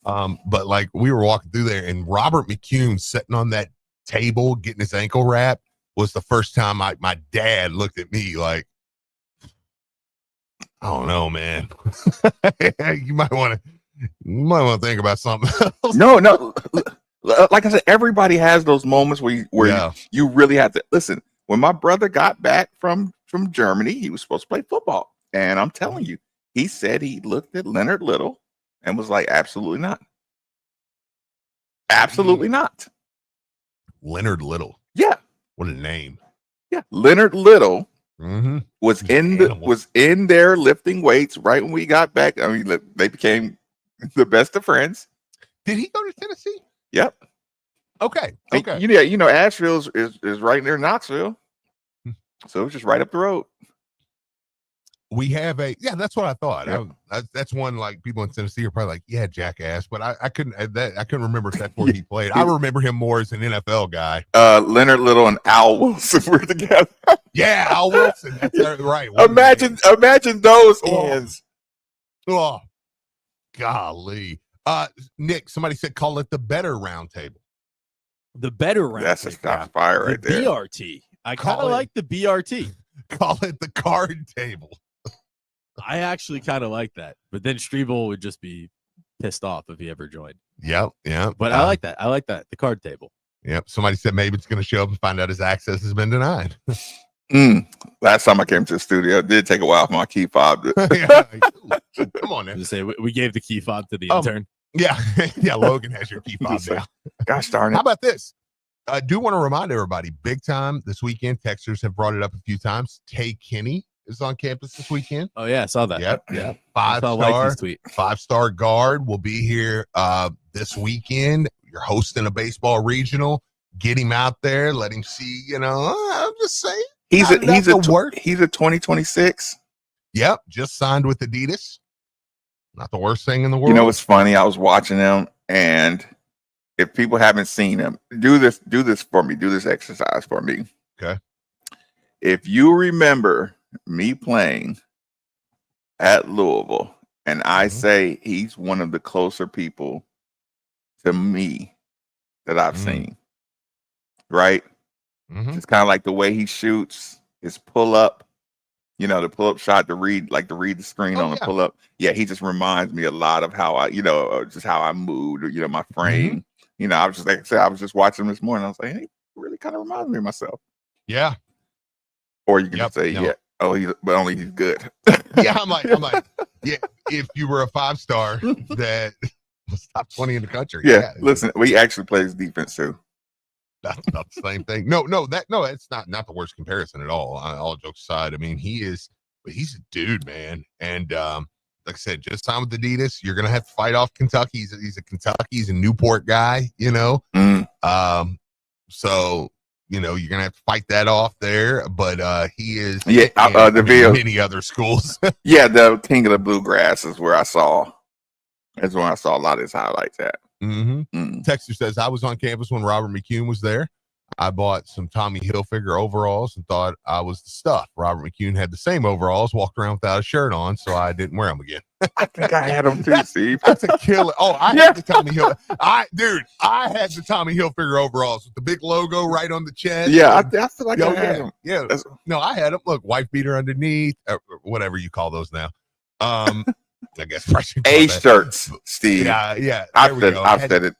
But like we were walking through there, and Robert McCune sitting on that table getting his ankle wrapped was the first time my dad looked at me like, I don't know, man. You might want to think about something else. No. Like I said, everybody has those moments where you really have to listen. When my brother got back from Germany, he was supposed to play football, and I'm telling you, he said he looked at Leonard Little and was like, "Absolutely not, absolutely not." Leonard Little, yeah, what a name. Yeah, Leonard Little. Mm-hmm. Was in there lifting weights right when we got back. I mean, they became the best of friends. Did he go to Tennessee? Yep. Okay. Asheville is right near Knoxville, so it's just right up the road. We have that's what I thought. Yep. That's one, like, people in Tennessee are probably like, yeah, jackass, but I couldn't remember if that's where he played. I remember him more as an NFL guy. Leonard Little and Al Wilson were together. Yeah, Al Wilson. That's right. Imagine those ends. Oh, golly. Nick, somebody said call it the better round table. The better round. That's a stop fire right there. BRT. I kind of like the BRT. Call it the card table. I actually kind of like that, but then Strebel would just be pissed off if he ever joined. Yep. But I like that. The card table. Yep. Somebody said maybe it's going to show up and find out his access has been denied. Last time I came to the studio, it did take a while for my key fob. Come on, man. Say we gave the key fob to the intern. Yeah. Logan has your key fob now. Gosh darn it. How about this? I do want to remind everybody, big time this weekend. Texters have brought it up a few times. Tay Kinney is on campus this weekend. Oh yeah, I saw that. Yep. Yeah. 5-star guard will be here this weekend. You're hosting a baseball regional. Get him out there. Let him see. I'm just saying. He's a 2026. Yep. Just signed with Adidas. Not the worst thing in the world. You know what's funny? I was watching him, and if people haven't seen him, do this for me. Do this exercise for me. Okay. If you remember me playing at Louisville, and I say he's one of the closer people to me that I've seen, right? It's kind of like the way he shoots, his pull up, the pull up shot to read the screen on the pull up. Yeah, he just reminds me a lot of how I, just how I moved, my frame. I was just, like I said, I was just watching him this morning. I was like, hey, he really kind of reminds me of myself. Yeah. Or you can just say, yeah. Oh, but only he's good. Yeah, I'm like, yeah. If you were a 5-star that was top 20 in the country. Yeah. Listen, we actually plays defense too. That's not the same thing. No, it's not the worst comparison at all. All jokes aside, I mean, he's a dude, man. And like I said, just signed with Adidas. You're gonna have to fight off Kentucky. He's a Kentucky, he's a Newport guy, so you're gonna have to fight that off there. But he is many other schools. Yeah, the King of the Bluegrass is where I saw. That's when I saw a lot of his highlights at. Texter says, I was on campus when Robert McCune was there. I bought some Tommy Hilfiger overalls and thought I was the stuff. Robert McCune had the same overalls, walked around without a shirt on, so I didn't wear them again. I think I had them too, Steve. That's a killer. Oh, I had the Tommy Hilfiger. I had the Tommy Hilfiger overalls with the big logo right on the chest. Yeah, I feel like I had them. Yeah, no, I had them. Look, wife beater underneath, whatever you call those now. I guess A shirts, Steve. Yeah. I've said it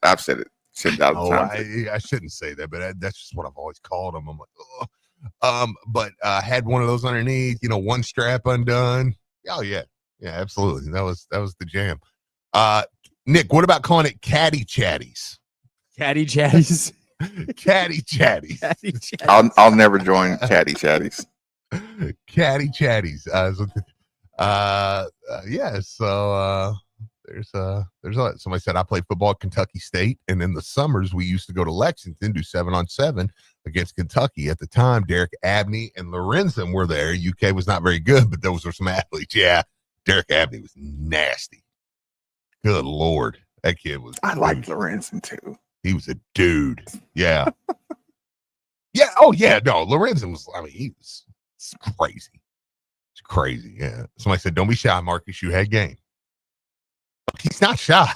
10,000 times. I shouldn't say that, but that's just what I've always called them. I'm like, but had one of those underneath, one strap undone. Oh yeah, absolutely. That was the jam. Nick, what about calling it caddy chatties? Caddy chatties. Caddy chatties. I'll never join caddy chatties. Caddy chatties. So there's somebody said I played football at Kentucky State, and in the summers we used to go to Lexington, do 7-on-7 against Kentucky. At the time, Derek Abney and Lorenzen were there. UK was not very good, but those were some athletes. Yeah, Derek Abney was nasty. Good Lord. That kid was. I like Lorenzen too. He was a dude. Yeah. Yeah. Oh yeah. No, Lorenzen was. I mean, it's crazy. It's crazy. Yeah. Somebody said, "Don't be shy, Marcus. You had game." He's not shy.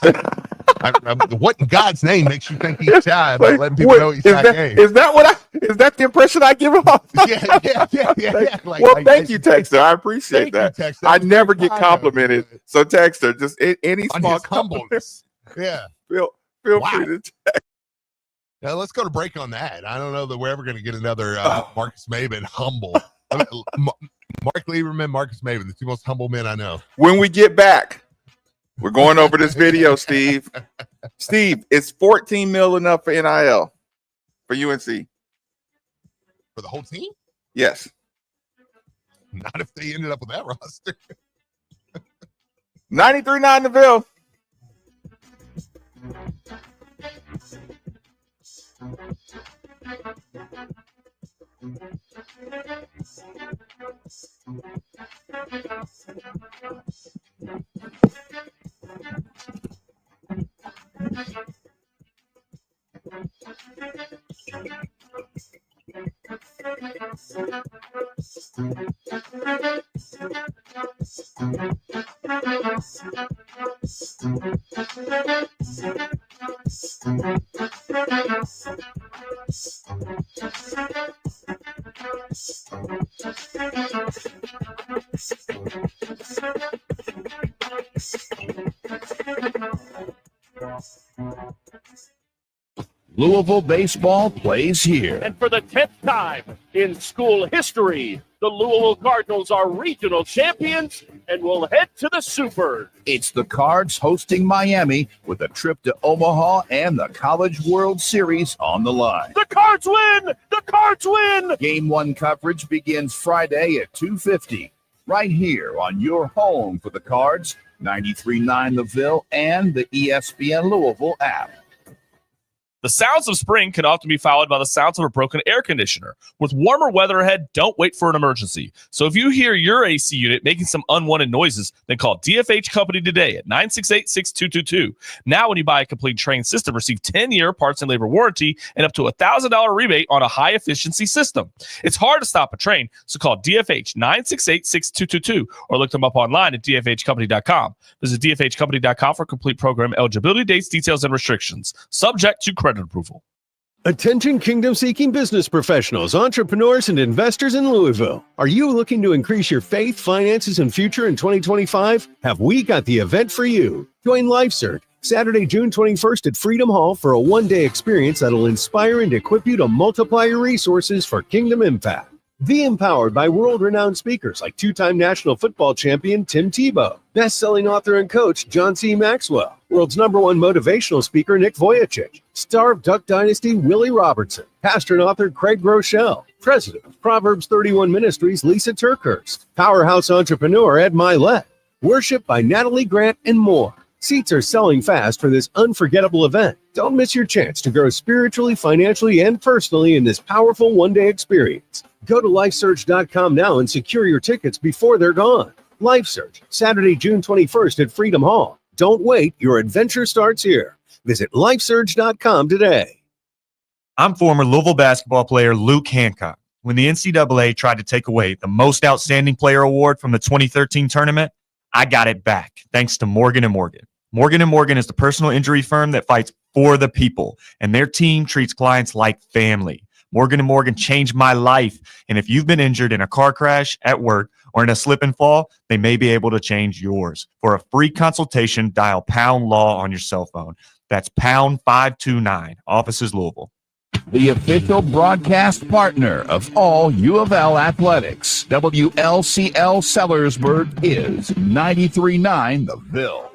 What in God's name makes you think he's shy about letting people know he's not game? Is that the impression I give off? Yeah. Thank you, Texter. I appreciate that. You, I never get complimented. So, Texter, just any small humbleness. Yeah. Feel free to text. Now, let's go to break on that. I don't know that we're ever going to get another Marcus Maven humble. Mark Lieberman, Marcus Maven, the two most humble men I know. When we get back, we're going over this video, Steve. Steve, is 14 mil enough for NIL for UNC? For the whole team? Yes. Not if they ended up with that roster. 93.9 the Ville. Louisville baseball plays here. And for the 10th time in school history, the Louisville Cardinals are regional champions and will head to the Super. It's the Cards hosting Miami with a trip to Omaha and the College World Series on the line. The Cards win! The Cards win! Game 1 coverage begins Friday at 2:50, right here on your home for the Cards, 93.9 The Ville and the ESPN Louisville app. The sounds of spring can often be followed by the sounds of a broken air conditioner. With warmer weather ahead, don't wait for an emergency. So if you hear your AC unit making some unwanted noises, then call DFH Company today at 968-6222. Now when you buy a complete Train system, receive 10-year parts and labor warranty and up to $1,000 rebate on a high-efficiency system. It's hard to stop a train, so call DFH 968-6222 or look them up online at dfhcompany.com. Visit dfhcompany.com for complete program eligibility, dates, details, and restrictions. Subject to credit approval. Attention kingdom-seeking business professionals, entrepreneurs, and investors in Louisville. Are you looking to increase your faith, finances, and future in 2025? Have we got the event for you? Join LifeSearch Saturday, June 21st at Freedom Hall for a one-day experience that'll inspire and equip you to multiply your resources for kingdom impact. Be empowered by world-renowned speakers like two-time national football champion Tim Tebow, best-selling author and coach John C. Maxwell, world's #1 motivational speaker Nick Vujicic, star of Duck Dynasty Willie Robertson, pastor and author Craig Rochelle, president of Proverbs 31 Ministries Lisa Turkhurst, powerhouse entrepreneur Ed Milet, worship by Natalie Grant, and more. Seats are selling fast for this unforgettable event. Don't miss your chance to grow spiritually, financially, and personally in this powerful one-day experience. Go to LifeSearch.com now and secure your tickets before they're gone. LifeSearch, Saturday, June 21st at Freedom Hall. Don't wait. Your adventure starts here. Visit LifeSearch.com today. I'm former Louisville basketball player Luke Hancock. When the NCAA tried to take away the Most Outstanding Player Award from the 2013 tournament, I got it back thanks to Morgan & Morgan. Morgan & Morgan is the personal injury firm that fights for the people, and their team treats clients like family. Morgan & Morgan changed my life, and if you've been injured in a car crash, at work, or in a slip and fall, they may be able to change yours. For a free consultation, dial #LAW on your cell phone. That's #529, offices Louisville. The official broadcast partner of all U of L athletics, WLCL Sellersburg is 93.9 The Ville.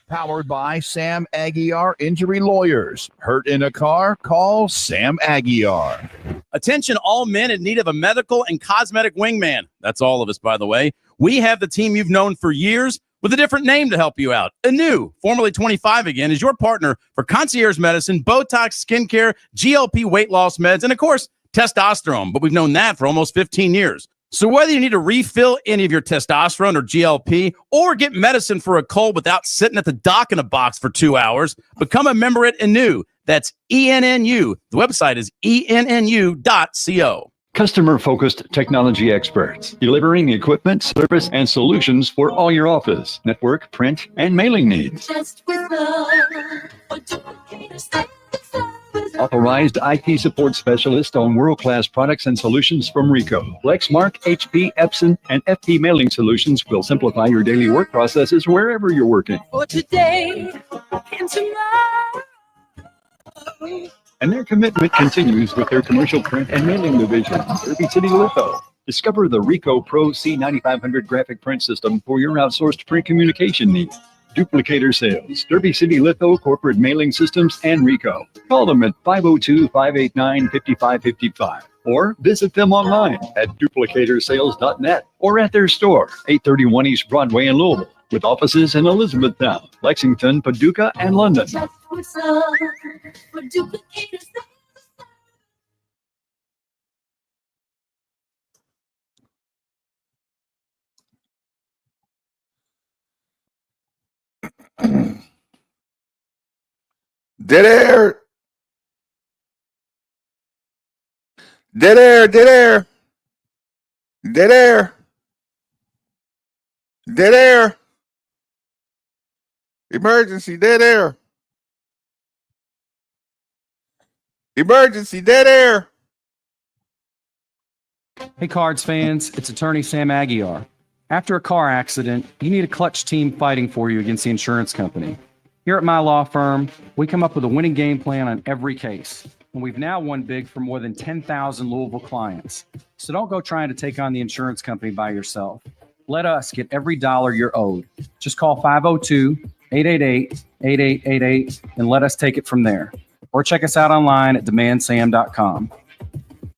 Powered by Sam Aguiar Injury Lawyers. Hurt in a car? Call Sam Aguiar. Attention all men in need of a medical and cosmetic wingman. That's all of us, by the way. We have the team you've known for years with a different name to help you out. Anu, formerly 25 again, is your partner for concierge medicine, Botox, skincare, GLP weight loss meds, and of course, testosterone. But we've known that for almost 15 years. So whether you need to refill any of your testosterone or GLP or get medicine for a cold without sitting at the doc in a box for 2 hours, become a member at Enu. That's ENNU. The website is ENNU.co. Customer-focused technology experts, delivering equipment, service, and solutions for all your office, network, print, and mailing needs. Authorized IT support specialist on world-class products and solutions from Ricoh. Lexmark, HP, Epson, and FP Mailing Solutions will simplify your daily work processes wherever you're working. For today and tomorrow. And their commitment continues with their commercial print and mailing division, Derby City Litho. Discover the Ricoh Pro C9500 graphic print system for your outsourced print communication needs. Duplicator Sales, Derby City Litho Corporate Mailing Systems, and Ricoh. Call them at 502-589-5555 or visit them online at duplicatorsales.net or at their store, 831 East Broadway in Louisville, with offices in Elizabethtown, Lexington, Paducah, and London. Dead air. Dead air. Dead air. Dead air. Dead air. Emergency. Dead air. Emergency. Dead air. Hey, Cards fans, it's attorney Sam Aguiar. After a car accident, you need a clutch team fighting for you against the insurance company. Here at my law firm, we come up with a winning game plan on every case, and we've now won big for more than 10,000 Louisville clients. So don't go trying to take on the insurance company by yourself. Let us get every dollar you're owed. Just call 502-888-8888 and let us take it from there. Or check us out online at demandsam.com.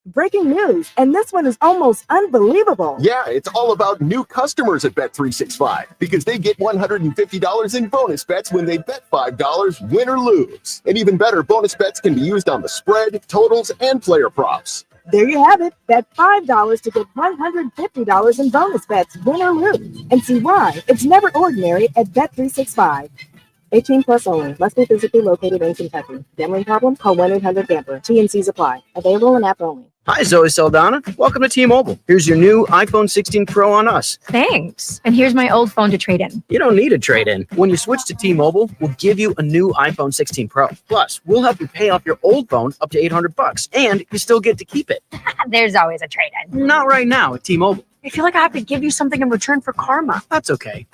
Breaking news, and this one is almost unbelievable. Yeah, it's all about new customers at Bet365 because they get $150 in bonus bets when they bet $5, win or lose. And even better, bonus bets can be used on the spread, totals, and player props. There you have it. Bet $5 to get $150 in bonus bets, win or lose. And see why it's never ordinary at Bet365. 18 plus only. Must be physically located in Kentucky. Gambling problem? Call 1-800-GAMBLER. T&Cs apply. Available in app only. Hi, Zoe Saldana. Welcome to T-Mobile. Here's your new iPhone 16 Pro on us. Thanks. And here's my old phone to trade in. You don't need a trade-in. When you switch to T-Mobile, we'll give you a new iPhone 16 Pro. Plus, we'll help you pay off your old phone up to $800, and you still get to keep it. There's always a trade-in. Not right now at T-Mobile. I feel like I have to give you something in return for karma. That's okay.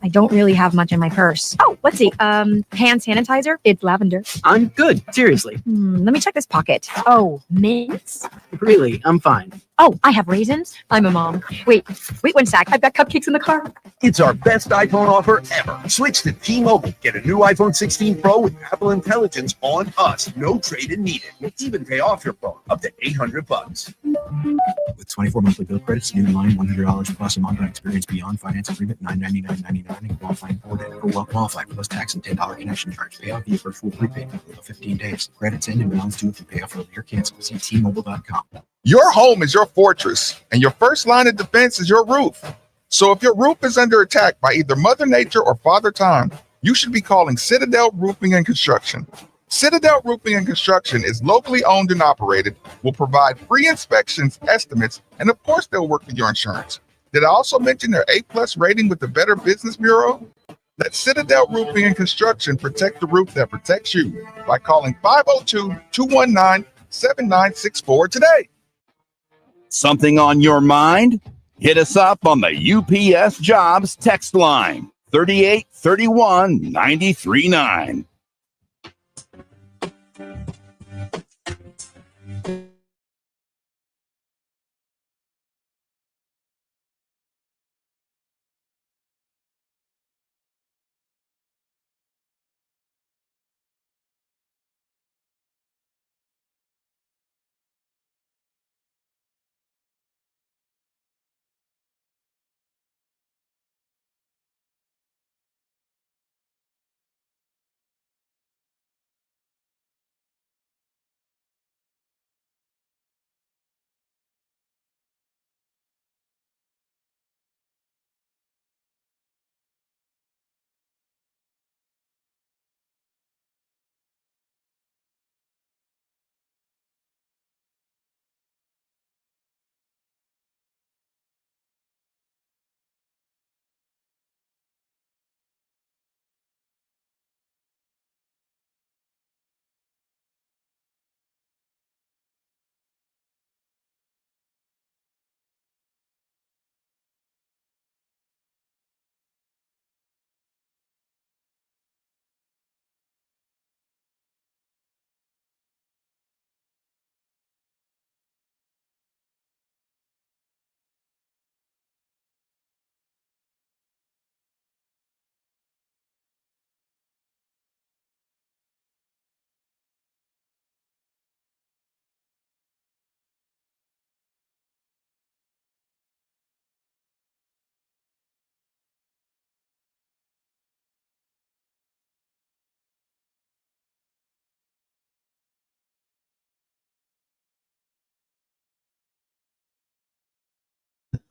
I don't really have much in my purse. Oh, let's see. Hand sanitizer. It's lavender. I'm good. Seriously. Let me check this pocket. Oh, mints? Really, I'm fine. Oh, I have raisins. I'm a mom. Wait 1 sec. I've got cupcakes in the car. It's our best iPhone offer ever. Switch to T-Mobile. Get a new iPhone 16 Pro with Apple Intelligence on us. No trade-in needed. We'll even pay off your phone up to $800. With 24 monthly bill credits, new line, $100 plus a month on experience beyond finance agreement, $999.99 and qualifying for it. For well qualified plus tax and $10 connection charge. Pay off via for full prepayment of 15 days. Credits end and balance due if you pay off early or cancel. See T-Mobile.com. Your home is your fortress, and your first line of defense is your roof. So if your roof is under attack by either Mother Nature or Father Time, you should be calling Citadel Roofing and Construction. Citadel Roofing and Construction is locally owned and operated, will provide free inspections, estimates, and of course they'll work with your insurance. Did I also mention their A+ rating with the Better Business Bureau? Let Citadel Roofing and Construction protect the roof that protects you by calling 502-219-7964 today. Something on your mind? Hit us up on the UPS Jobs text line, 3831-939.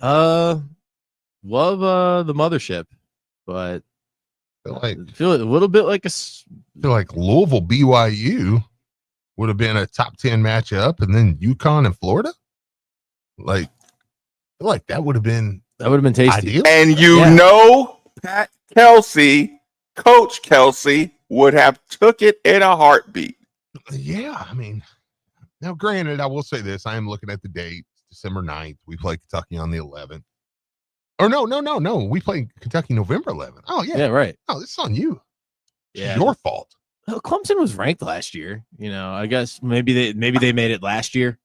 Love the mothership, but I feel a little bit like feel like Louisville BYU would have been a top 10 matchup, and then UConn and Florida. Like, I feel like that would have been tasty. Ideal. And Pat Kelsey, Coach Kelsey, would have took it in a heartbeat. Yeah, I mean, now granted, I will say this. I am looking at the date, December 9th. We play Kentucky on the 11th. Or no. We play Kentucky November 11th. Oh, yeah. Yeah, right. Oh, this is on you. Yeah. It's your fault. Well, Clemson was ranked last year. I guess maybe they made it last year.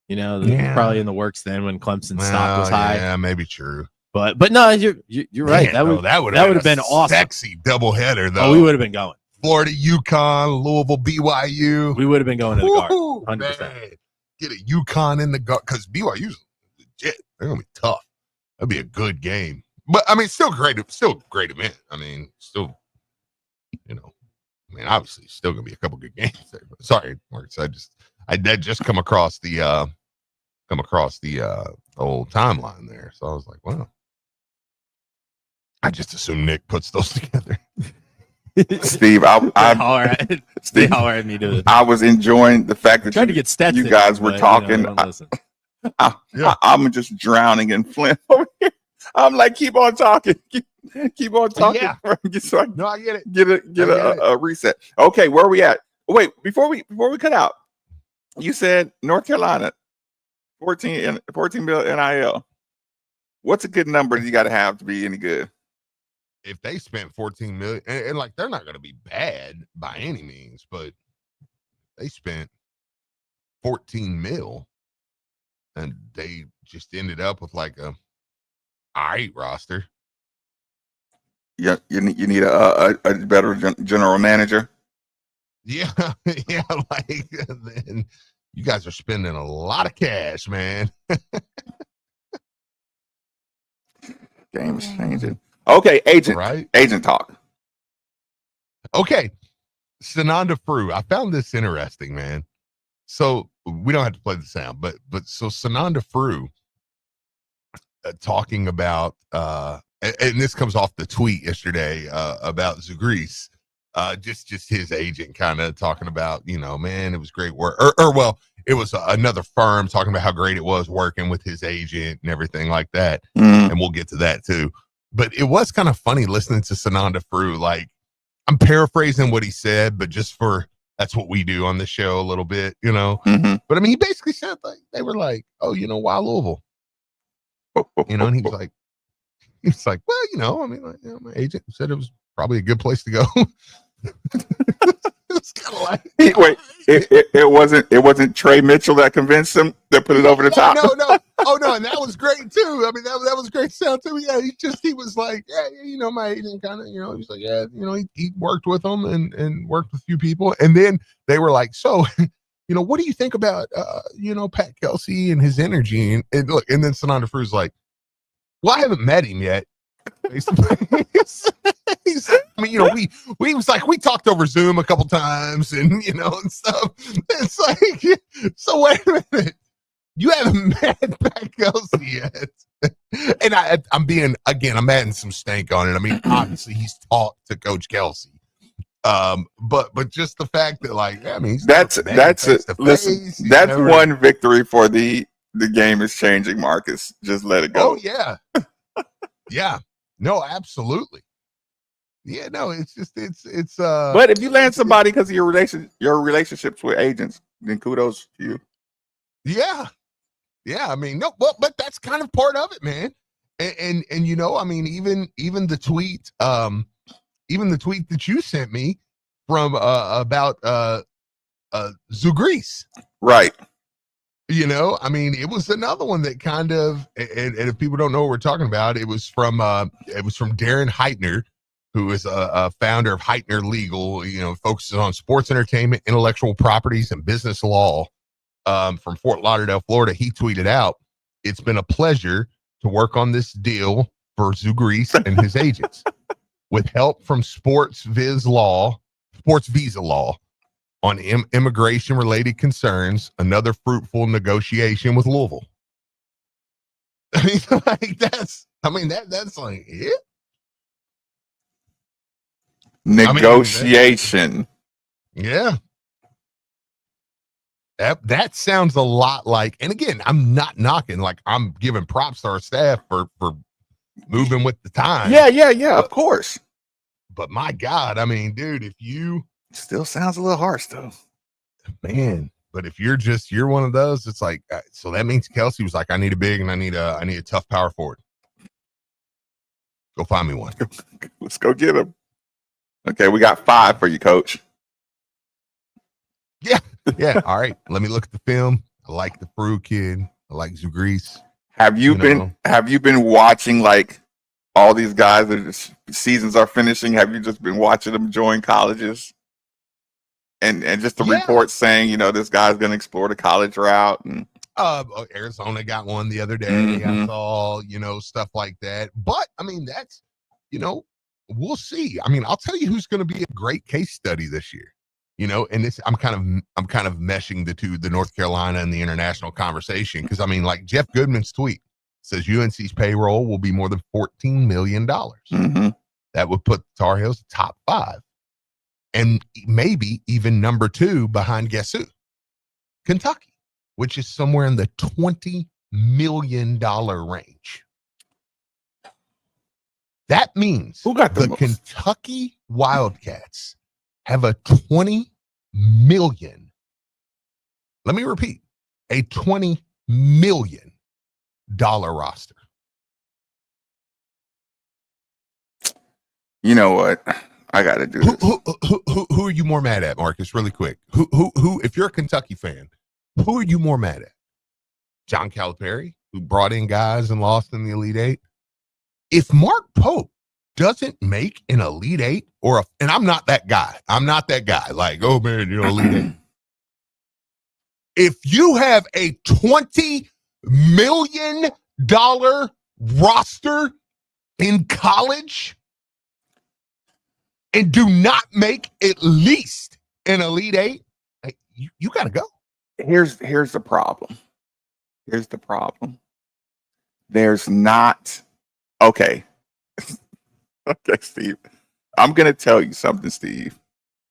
Probably in the works then when Clemson's stock was high. Yeah, maybe true. But no, you're right. Man, that would have been awesome. Sexy doubleheader though. Oh, we would have been going. Florida, UConn, Louisville, BYU. We would have been going to the Garden. 100%. Man. Get a UConn in the Garden because BYU's legit. They're gonna be tough. That'd be a good game. But I mean, still great event. I mean, obviously still gonna be a couple good games there. But sorry, Marcus. I did just come across the old timeline there. So I was like, wow. I just assume Nick puts those together. Steve, Steve, I was enjoying the fact that trying to get stats you guys were talking. I'm just drowning in Flint over here. I'm like, keep on talking, keep on talking. Yeah. So I get it. Get a reset. Okay, where are we at? Wait, before we cut out, you said North Carolina, 14 mil NIL. What's a good number you got to have to be any good? If they spent 14 million, and like they're not going to be bad by any means, but they spent 14 mil, and they just ended up with like a all right roster. Yeah, you need a better general manager. Yeah, yeah. Like then you guys are spending a lot of cash, man. Game's changing. Okay, agent talk. Okay, Sananda Frew. I found this interesting, man. So we don't have to play the sound, but so Sananda Frew talking about and this comes off the tweet yesterday about Zugris. Just his agent kind of talking about, man, it was great work. Well, it was another firm talking about how great it was working with his agent and everything like that. And we'll get to that too. But it was kind of funny listening to Sananda Frew. Like, I'm paraphrasing what he said, but that's what we do on the show a little bit, Mm-hmm. But I mean, he basically said like, they were like, oh, why Louisville? And he was like, well, my agent said it was probably a good place to go. It's kind of like, wait, it wasn't Trey Mitchell that convinced him that put it over the top. No. Oh no, and that was great too. I mean, that was great sound too. Yeah, he was like, yeah, my agent kind of, he was like, yeah, he worked with them and worked with a few people, and then they were like, so, what do you think about Pat Kelsey and his energy? And look, and then Sananda Frew's like, well, I haven't met him yet. Basically. We was like, we talked over Zoom a couple times and and stuff. It's like, so wait a minute, you haven't met Pat Kelsey yet. And I'm adding some stank on it. I mean, obviously he's talked to Coach Kelsey. But just the fact that that's one victory for the game is changing, Marcus. Just let it go. Oh yeah. Yeah. No, absolutely. Yeah, no, it's but if you land somebody because of your relationships with agents, then kudos to you. Yeah. I mean, no, but that's kind of part of it, man. And I mean, even the tweet, that you sent me from about Zugris. Right. I mean, it was another one that kind of, and if people don't know what we're talking about, it was from Darren Heitner, who is a founder of Heitner Legal, focuses on sports entertainment, intellectual properties, and business law, from Fort Lauderdale, Florida. He tweeted out, "It's been a pleasure to work on this deal for Zugris and his agents with help from Sports Visa Law on immigration related concerns, another fruitful negotiation with Louisville." I mean, like that's like it. Negotiation. Yeah. That sounds a lot like, and again, I'm not knocking, like I'm giving props to our staff for moving with the time. Yeah, of course. But my God, I mean, dude, if you still sounds a little harsh though, man. But if you're one of those, it's like, so that means Kelsey was like, I need a big and I need a tough power forward. Go find me one. Let's go get him. Okay, we got 5 for you, coach. Yeah. All right. Let me look at the film. I like the Frew kid. I like Zugrease. Have you been watching like all these guys that seasons are finishing? Have you just been watching them join colleges? And just the reports saying, this guy's going to explore the college route. And Arizona got one the other day. I saw, stuff like that. But I mean, that's, we'll see. I mean, I'll tell you who's going to be a great case study this year. And this, I'm kind of meshing the North Carolina and the international conversation. Cause I mean, like Jeff Goodman's tweet says UNC's payroll will be more than $14 million. That would put Tar Heels top 5 and maybe even number 2 behind guess who? Kentucky, which is somewhere in the $20 million range. That means who got the Kentucky Wildcats have a $20 million. Let me repeat, a $20 million roster. You know what? I got to do this. Who are you more mad at, Marcus? Really quick. Who? If you're a Kentucky fan, who are you more mad at? John Calipari, who brought in guys and lost in the Elite Eight. If Mark Pope doesn't make an Elite Eight and I'm not that guy. Like, oh man, Elite Eight. If you have a $20 million roster in college and do not make at least an Elite Eight, you got to go. Here's the problem. There's not. Okay, Steve. I'm going to tell you something, Steve.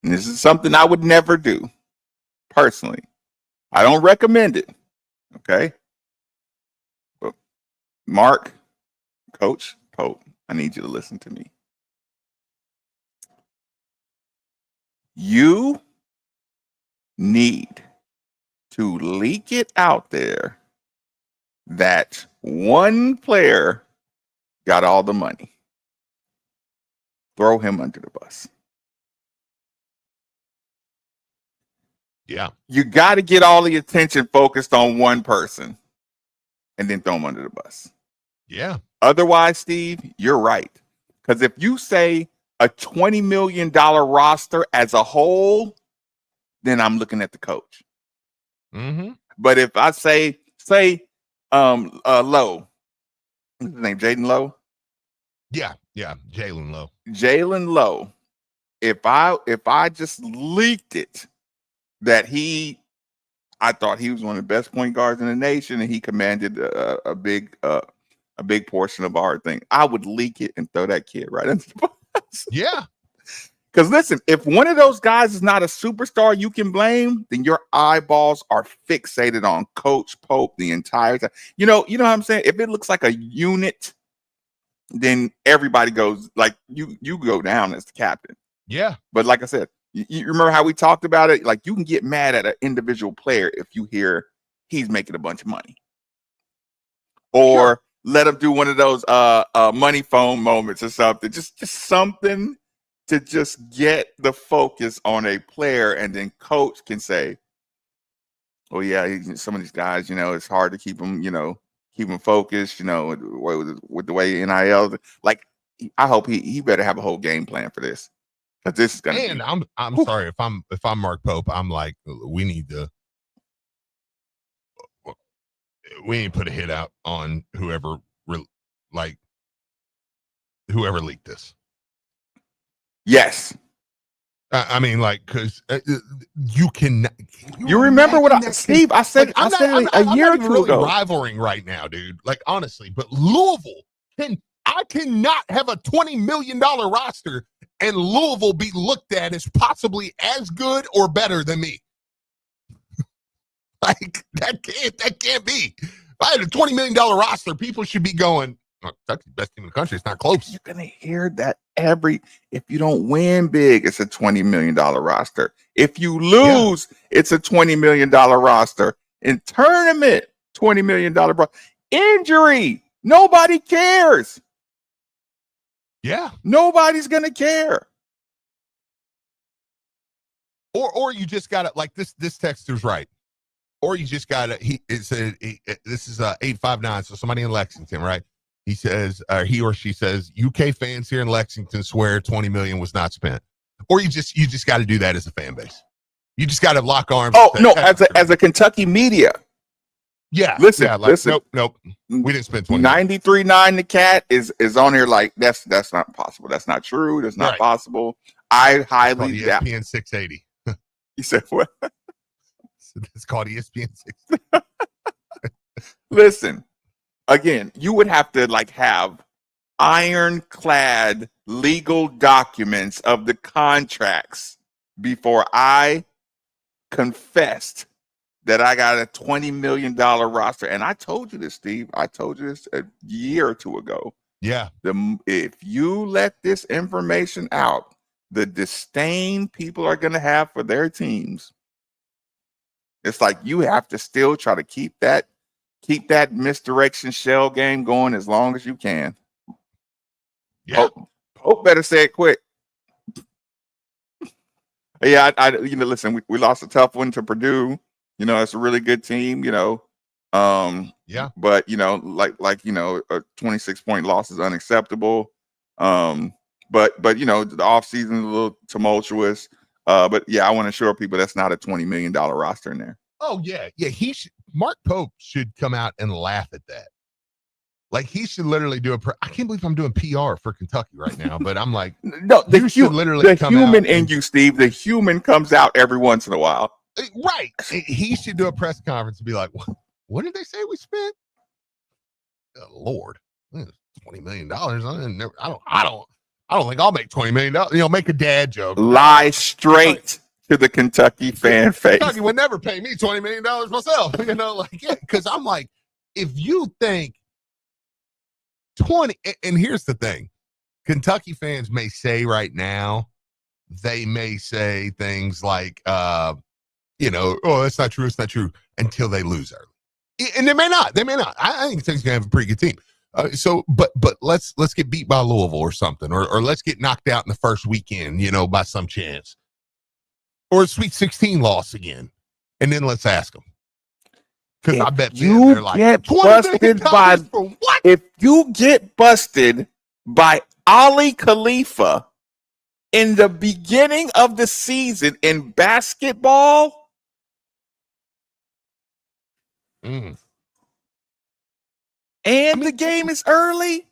And this is something I would never do personally. I don't recommend it. Okay. But Mark, Coach Pope, I need you to listen to me. You need to leak it out there that one player got all the money. Throw him under the bus. Yeah. You got to get all the attention focused on one person and then throw him under the bus. Yeah. Otherwise, Steve, you're right. Because if you say a $20 million roster as a whole, then I'm looking at the coach. But if I say Lowe, what's his name? Jaden Lowe? Yeah, Jalen Lowe. Jalen Lowe. If I just leaked it that I thought he was one of the best point guards in the nation and he commanded a big portion of our thing, I would leak it and throw that kid right under the bus. Yeah. Because listen, if one of those guys is not a superstar you can blame, then your eyeballs are fixated on Coach Pope the entire time. You know what I'm saying? If it looks like a unit, then everybody goes like you go down as the captain. Yeah. But like I said, you remember how we talked about it? Like you can get mad at an individual player if you hear he's making a bunch of money. Or let him do one of those money phone moments or something. Just something to just get the focus on a player, and then coach can say, oh yeah, some of these guys, it's hard to keep them focused, with the way NIL. Like, I hope he better have a whole game plan for this. Because this is gonna. And I'm sorry if I'm Mark Pope, I'm like, we need to put a hit out on whoever leaked this. Yes. I mean, like, because you can. You remember what Steve? I said. I said it a year or two ago. Rivaling right now, dude. Like, honestly, but Louisville I cannot have a $20 million roster and Louisville be looked at as possibly as good or better than me. Like, that can't be. If I had a $20 million roster, people should be going, oh, that's the best team in the country. It's not close. You're gonna hear that if you don't win big, it's a $20 million roster. If you lose, it's a $20 million roster. In tournament, $20 million injury. Nobody cares. Yeah. Nobody's gonna care. Or you just gotta, like, this texter's right. Or you just gotta, this is 859, so somebody in Lexington, right? He says, he or she says, UK fans here in Lexington swear 20 million was not spent. Or you just got to do that as a fan base. You just got to lock arms. Oh no, as a Kentucky media. Yeah. Listen, yeah, like, listen. Nope. We didn't spend 20. 93.9 the cat is on here like that's not possible. That's not true. That's not possible. I highly doubt. ESPN 680. You said what? It's called ESPN 680. Listen. Again, you would have to like have ironclad legal documents of the contracts before I confessed that I got a $20 million roster. And I told you this, Steve. I told you this a year or two ago. Yeah. If you let this information out, the disdain people are going to have for their teams. It's like you have to still try to keep that misdirection shell game going as long as you can. Yeah. Pope better say it quick. Yeah, I listen, we lost a tough one to Purdue. It's a really good team, yeah. But like a 26-point loss is unacceptable. But the offseason is a little tumultuous. But yeah, I want to assure people that's not a $20 million roster in there. Oh yeah. Mark Pope should come out and laugh at that. Like, he should literally do I can't believe I'm doing PR for Kentucky right now, but I'm like, no, the human in you, Steve, the human comes out every once in a while. Right. He should do a press conference and be like, what did they say we spent? Oh, Lord, $20 million. I don't think I'll make $20 million. Make a dad joke. Lie straight to the Kentucky fan face. Kentucky would never pay me $20 million myself. Because I'm like, if you think 20, and here's the thing, Kentucky fans may say right now, they may say things like, oh, it's not true, until they lose early. And they may not. I think Kentucky's gonna have a pretty good team. But let's get beat by Louisville or something, or let's get knocked out in the first weekend, by some chance, or a Sweet 16 loss again, and then let's ask them. Because I bet you get busted by what? If you get busted by Ali Khalifa in the beginning of the season in basketball, and the game is early.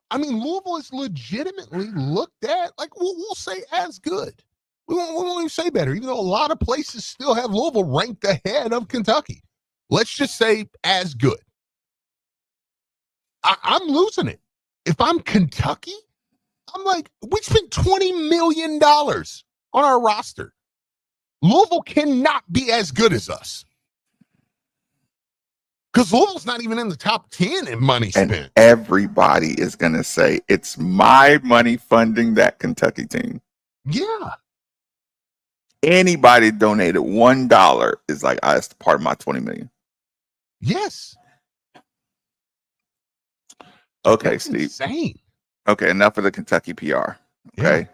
I mean, Louisville is legitimately looked at like we'll say as good. We won't even say better, even though a lot of places still have Louisville ranked ahead of Kentucky. Let's just say as good. I'm losing it. If I'm Kentucky, I'm like, we spent $20 million on our roster. Louisville cannot be as good as us. Because Louisville's not even in the top 10 in money spent. And everybody is going to say, it's my money funding that Kentucky team. Yeah. Anybody donated $1 is like, it's part of my $20 million. Yes. Okay, That's Steve. Insane. Okay, enough of the Kentucky PR. Okay. Yeah.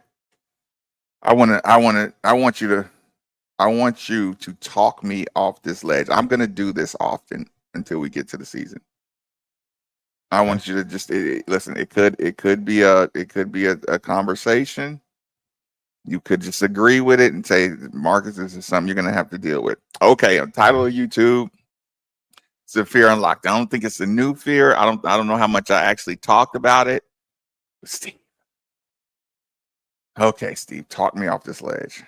I want you to talk me off this ledge. I'm going to do this often until we get to the season. I want you to just listen. It could be a conversation. You could just agree with it and say, Marcus, this is something you're going to have to deal with. Okay, title of YouTube. It's a fear unlocked. I don't think it's a new fear. I don't know how much I actually talked about it. Steve, Okay, Steve, talk me off this ledge.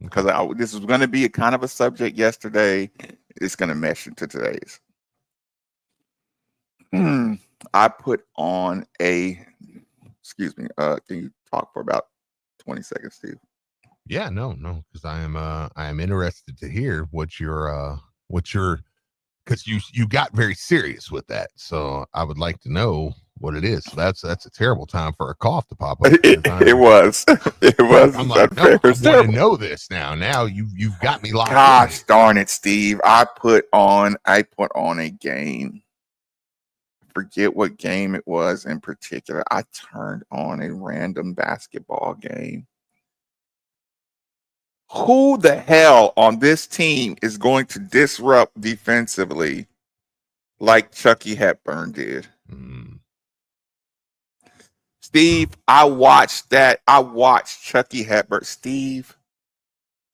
Because this was going to be a kind of a subject yesterday. It's going to mesh into today's. I put on a, excuse me, can you talk for about 20 seconds, Steve? Yeah, no, because I am interested to hear what your, because you got very serious with that. So I would like to know what it is. So that's a terrible time for a cough to pop up. It was. I'm like, no, I want to know this now. Now you've got me locked in. Gosh darn it, Steve. I put on a game. Forget what game it was in particular. I turned on a random basketball game. Who the hell on this team is going to disrupt defensively like Chucky Hepburn did? Steve, I watched that. I watched Chucky Hepburn. Steve,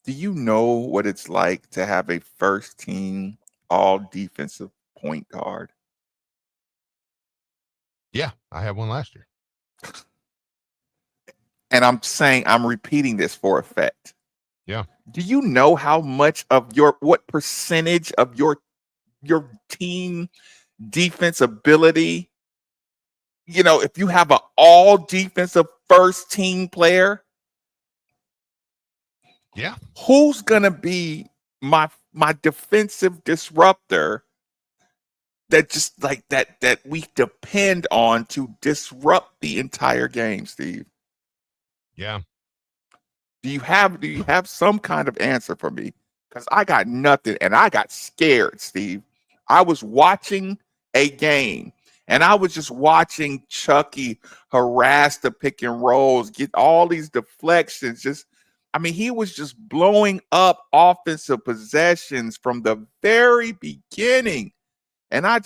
do you know what it's like to have a first team all defensive point guard? Yeah, I had one last year. And I'm repeating this for effect. Yeah. Do you know how much of what percentage of your team defense ability, if you have an all defensive first team player, yeah, who's gonna be my defensive disruptor that just like that we depend on to disrupt the entire game, Steve? Yeah. Do you have some kind of answer for me? Because I got nothing, and I got scared, Steve. I was watching a game, and I was just watching Chucky harass the pick and rolls, get all these deflections. He was just blowing up offensive possessions from the very beginning. And I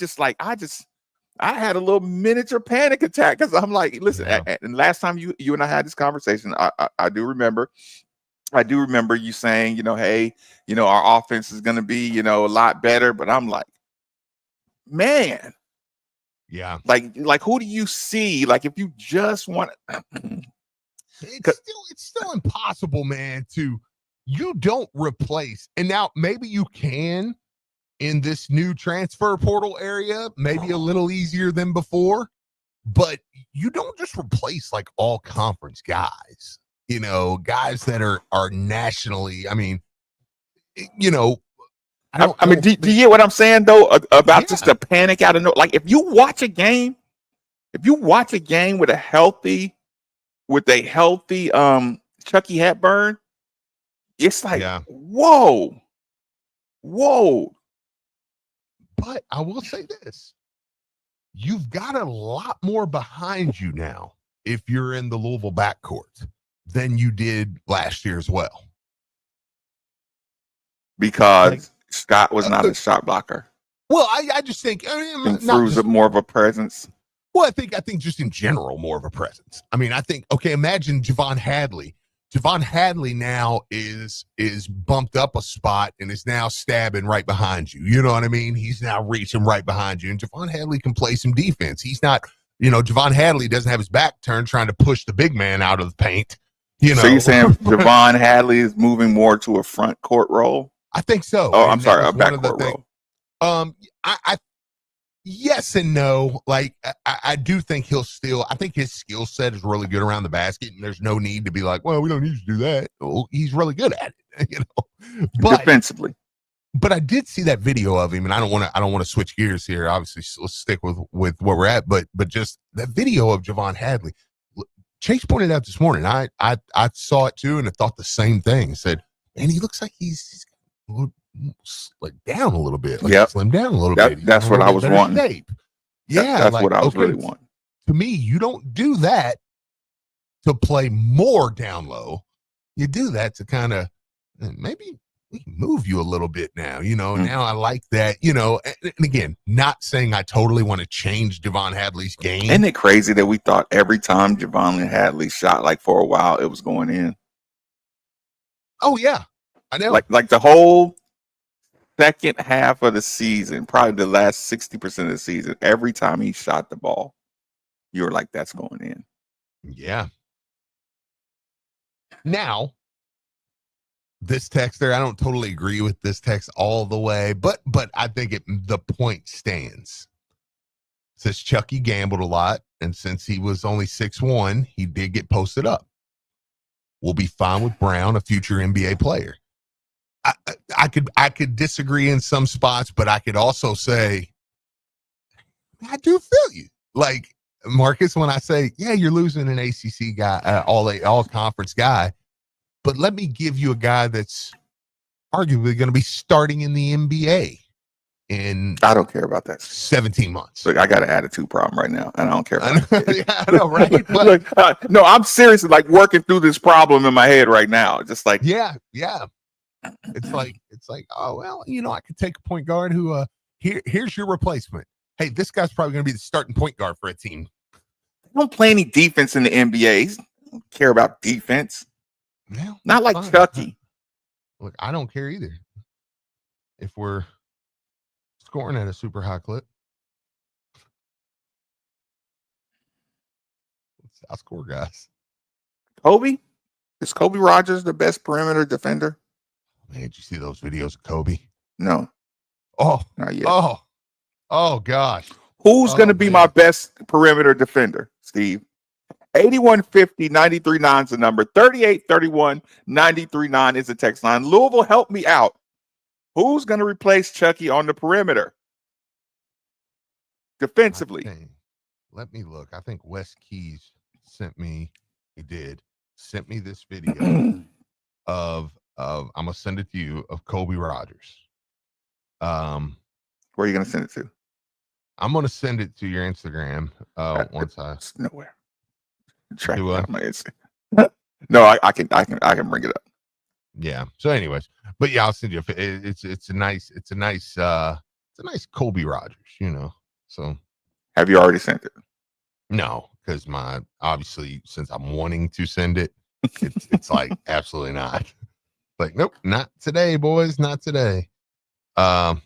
had a little miniature panic attack because I'm like, listen, and last time you and I had this conversation, I do remember you saying, hey, our offense is going to be, a lot better. But I'm like, man, yeah, like who do you see? Like, if you just want it's still impossible, man, you don't replace. And now maybe you can in this new transfer portal area, maybe a little easier than before, but you don't just replace like all conference guys, guys that are nationally. Do you get what I'm saying though about just the panic out of no? Like, if you watch a game with a healthy Chucky Hepburn, it's like, whoa. But I will say this. You've got a lot more behind you now if you're in the Louisville backcourt than you did last year as well. Because Scott was not a shot blocker. Well, I just think Frew's more of a presence. Well, I think just in general more of a presence. Imagine Javon Hadley. Javon Hadley now is bumped up a spot and is now stabbing right behind you. You know what I mean? He's now reaching right behind you. And Javon Hadley can play some defense. He's not, Javon Hadley doesn't have his back turned trying to push the big man out of the paint. So you're saying Javon Hadley is moving more to a front court role? I think so. Oh, I'm sorry, a back court role. I yes and no. Like, I do think I think his skill set is really good around the basket, and there's no need to be like, well, we don't need to do that. Well, he's really good at it, But, defensively. But I did see that video of him, and I don't want to switch gears here. Obviously, let's stick with where we're at. But just that video of Javon Hadley, Chase pointed out this morning. I saw it too, and I thought the same thing. Said, man, he looks like he's like down a little bit, slim down a little bit. That's what I was wanting. Shape. Yeah, that's what I was really wanting. To me, you don't do that to play more down low. You do that to kind of maybe we can move you a little bit now. Now I like that. And again, not saying I totally want to change Javon Hadley's game. Isn't it crazy that we thought every time Javon Hadley shot, like for a while, it was going in? Oh yeah, I know. Like the whole second half of the season, probably the last 60% of the season, every time he shot the ball, you were like, that's going in. Yeah. Now, this texter, I don't totally agree with this text all the way, but I think the point stands. It says Chucky gambled a lot, and since he was only 6'1", he did get posted up. We'll be fine with Brown, a future NBA player. I could disagree in some spots, but I could also say I do feel you. Like Marcus, when I say, yeah, you're losing an ACC guy, all conference guy, but let me give you a guy that's arguably going to be starting in the NBA in I don't care about that. 17 months. Look, I got an attitude problem right now, and I don't care about it. Yeah, I know, right? Look, no, I'm seriously like working through this problem in my head right now. Just like yeah. It's like, oh well, I could take a point guard who here's your replacement. Hey, this guy's probably going to be the starting point guard for a team. They don't play any defense in the NBA. They don't care about defense. Well, not like fine. Chucky. Look, I don't care either. If we're scoring at a super high clip, I'll score, guys. Kobe? Is Kobe Rogers the best perimeter defender? Man, did you see those videos of Kobe? No. Oh, not yet. Oh gosh. Who's going to be my best perimeter defender, Steve? 8150-939 is the number. 3831-939 is the text line. Louisville, help me out. Who's going to replace Chucky on the perimeter defensively? Let me look. I think Wes Keys sent me this video of I'm gonna send it to you of Kobe Rogers. Where are you gonna send it to? I'm gonna send it to your Instagram once nowhere. No, I can bring it up. Yeah. So, anyways, but yeah, I'll send you. It's a nice Kobe Rogers, So, have you already sent it? No, because obviously since I'm wanting to send it, it's like absolutely not. Like, nope, not today, boys, not today. Anyways,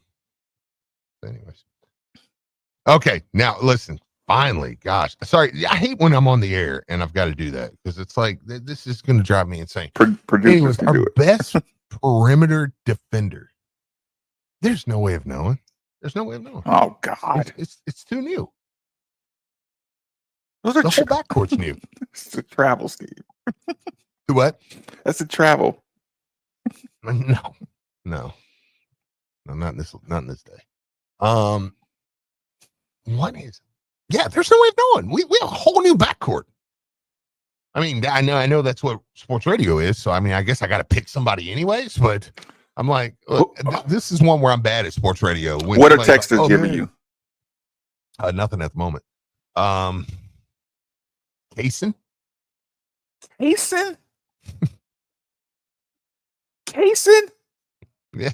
okay. Now listen. Finally, gosh, sorry. I hate when I'm on the air and I've got to do that because it's like this is going to drive me insane. Producers can do it. Best perimeter defender. There's no way of knowing. Oh God, it's too new. Those are the whole backcourt's new. It's the travel, Steve. The what? That's the travel. No, not in this day. What is? Yeah, there's no way of knowing. We have a whole new backcourt. I mean, I know that's what sports radio is. So I mean, I guess I got to pick somebody anyways. But I'm like, look, this is one where I'm bad at sports radio. What are texters giving you? Nothing at the moment. Kaysen? Yeah.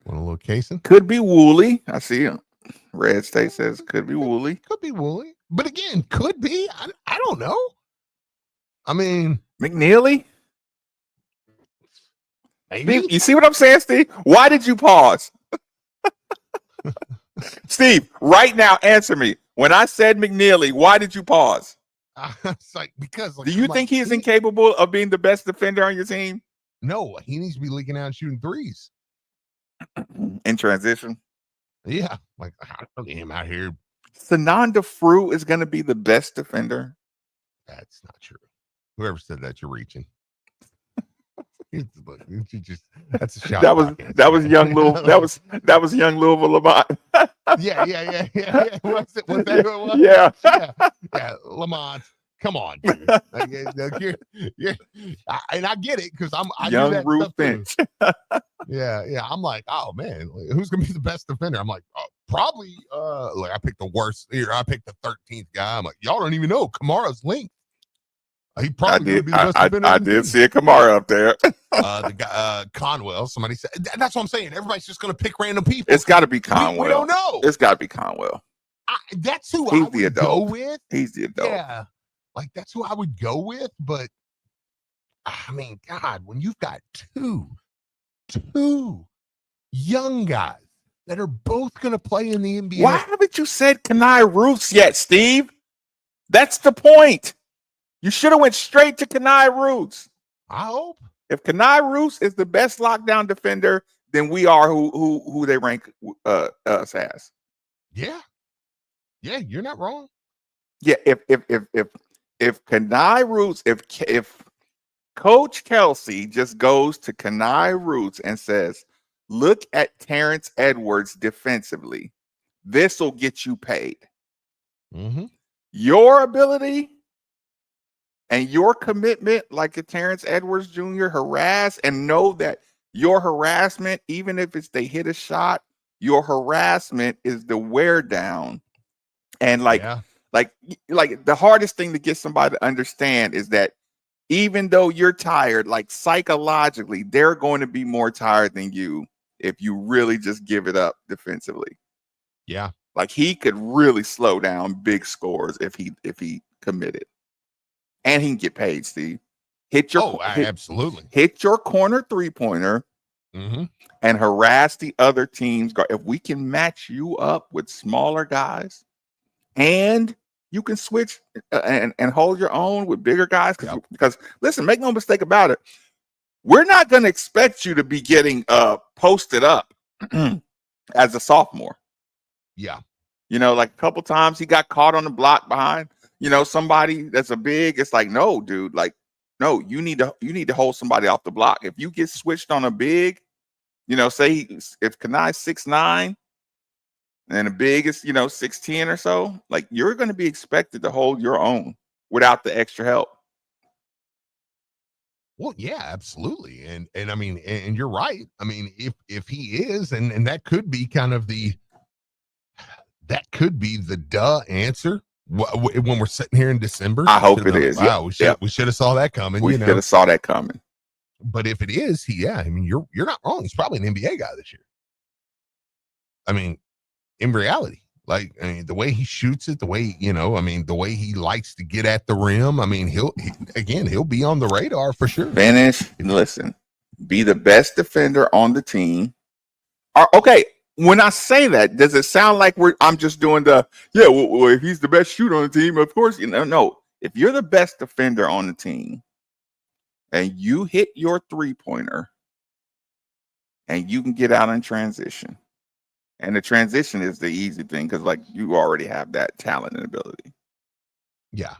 Want a little Kaysen? Could be Woolley. I see him. Red State says could be Woolley. Could be Woolley. But again, could be. I don't know. I mean, McNeely? Maybe. Steve, you see what I'm saying, Steve? Why did you pause? Steve, right now, answer me. When I said McNeely, why did you pause? It's like because. Do you think he is incapable of being the best defender on your team? No, he needs to be leaking out and shooting threes in transition. Yeah, like I don't need him out here. Sananda Fru is going to be the best defender. That's not true. Whoever said that, you're reaching. That's a shot. That was young Louisville. That was young Louisville Lamont. Yeah. Was that who it was? Yeah. Lamont. Come on, dude. And I get it because I young do that Ruth stuff Finch. Yeah. I'm like, oh man, who's gonna be the best defender? I'm like, probably. Like I picked the worst here. I picked the 13th guy. I'm like, y'all don't even know Kamara's length. He probably would be the best defender. I did see a Kamara up there. The guy Conwell. Somebody said that's what I'm saying. Everybody's just gonna pick random people. It's got to be Conwell. We don't know. It's got to be Conwell. That's who He's I would go with. He's the adult. Yeah, like that's who I would go with. But I mean, God, when you've got two young guys that are both gonna play in the NBA, why haven't you said Kenai Roofs yet, Steve? That's the point. You should have went straight to Kenai Roots. I hope. If Kenai Roots is the best lockdown defender, then we are who they rank us as. Yeah. Yeah, you're not wrong. Yeah, if Kenai Roots, if Coach Kelsey just goes to Kenai Roots and says, look at Terrence Edwards defensively, this will get you paid. Mm-hmm. Your ability and your commitment, like a Terrence Edwards Jr., harass and know that your harassment, even if it's they hit a shot, your harassment is the wear down. And like the hardest thing to get somebody to understand is that even though you're tired, like psychologically, they're going to be more tired than you if you really just give it up defensively. Yeah. Like he could really slow down big scores if he committed. And he can get paid, Steve. Absolutely. Hit your corner three-pointer and harass the other teams. If we can match you up with smaller guys and you can switch and hold your own with bigger guys. Because listen, make no mistake about it. We're not going to expect you to be getting posted up as a sophomore. Yeah. You know, like a couple times he got caught on the block behind, somebody that's a big. It's like, no, dude, like, no, you need to hold somebody off the block. If you get switched on a big, say if Kenai's 6'9", and the big is 6'10" or so, like you're going to be expected to hold your own without the extra help. Well, yeah, absolutely. And I mean, and you're right. I mean, if he is, and that could be kind of the duh answer when we're sitting here in December. I hope it is. Wow, we should have saw that coming. We should have saw that coming. But if it is, I mean, you're not wrong. He's probably an NBA guy this year. I mean, in reality, like, I mean, the way he shoots it, the way, the way he likes to get at the rim. I mean, he'll be on the radar for sure. Listen, be the best defender on the team. Okay. When I say that, does it sound like I'm just doing well, if he's the best shooter on the team, of course, no. If you're the best defender on the team and you hit your three-pointer and you can get out in transition, and the transition is the easy thing because, like, you already have that talent and ability. Yeah.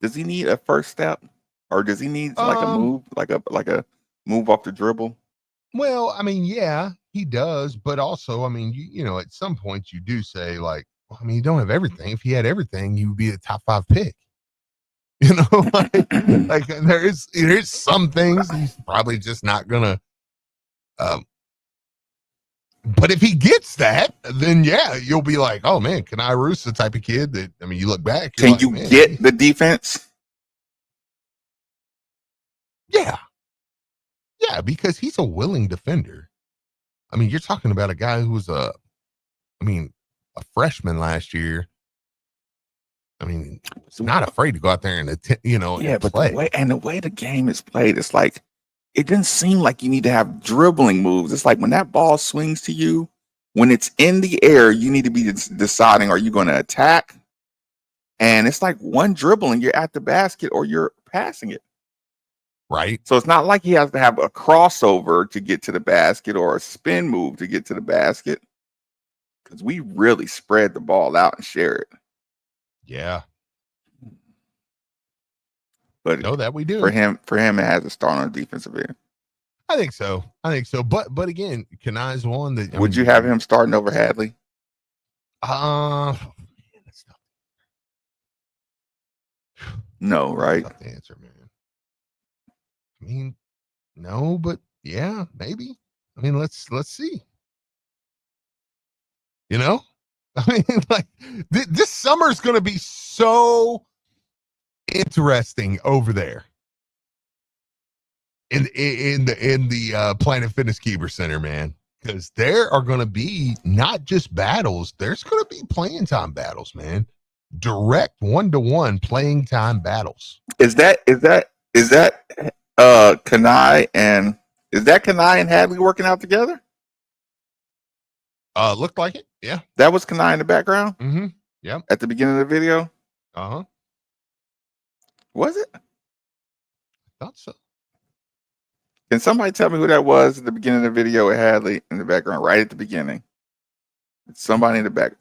Does he need a first step, or does he need like a move, like a move off the dribble? Well, I mean, yeah, he does, but also, I mean, you at some point you do say, like, well, I mean, you don't have everything. If he had everything, you would be a top 5 pick. Like there's some things he's probably just not gonna. But if he gets that, then yeah, you'll be like, oh man, Kenai Roos the type of kid that, I mean, you look back. Can you get the defense? Yeah. Yeah, because he's a willing defender. I mean, you're talking about a guy who was a freshman last year. I mean, he's not afraid to go out there and but play. the way the game is played, it's like it doesn't seem like you need to have dribbling moves. It's like when that ball swings to you, when it's in the air, you need to be deciding, are you going to attack? And it's like one dribble and you're at the basket or you're passing it. Right. So it's not like he has to have a crossover to get to the basket or a spin move to get to the basket, because we really spread the ball out and share it. Yeah. But know that we do. For him, it has to start on the defensive end. I think so. But again, Kenai's one that. Would you have him starting over Hadley? No, right? That's the answer, man. I mean, no, but yeah, maybe. I mean, let's see. I mean, like this summer is going to be so interesting over there in the Planet Fitness Keeper Center, man, because there are going to be not just battles. There's going to be playing time battles, man. Direct 1-to-1 playing time battles. Is that Kenai and Hadley working out together? Looked like it. Yeah. That was Kenai in the background? Mm-hmm. Yeah. At the beginning of the video? Uh-huh. Was it? I thought so. Can somebody tell me who that was at the beginning of the video with Hadley in the background, right at the beginning? It's somebody in the back.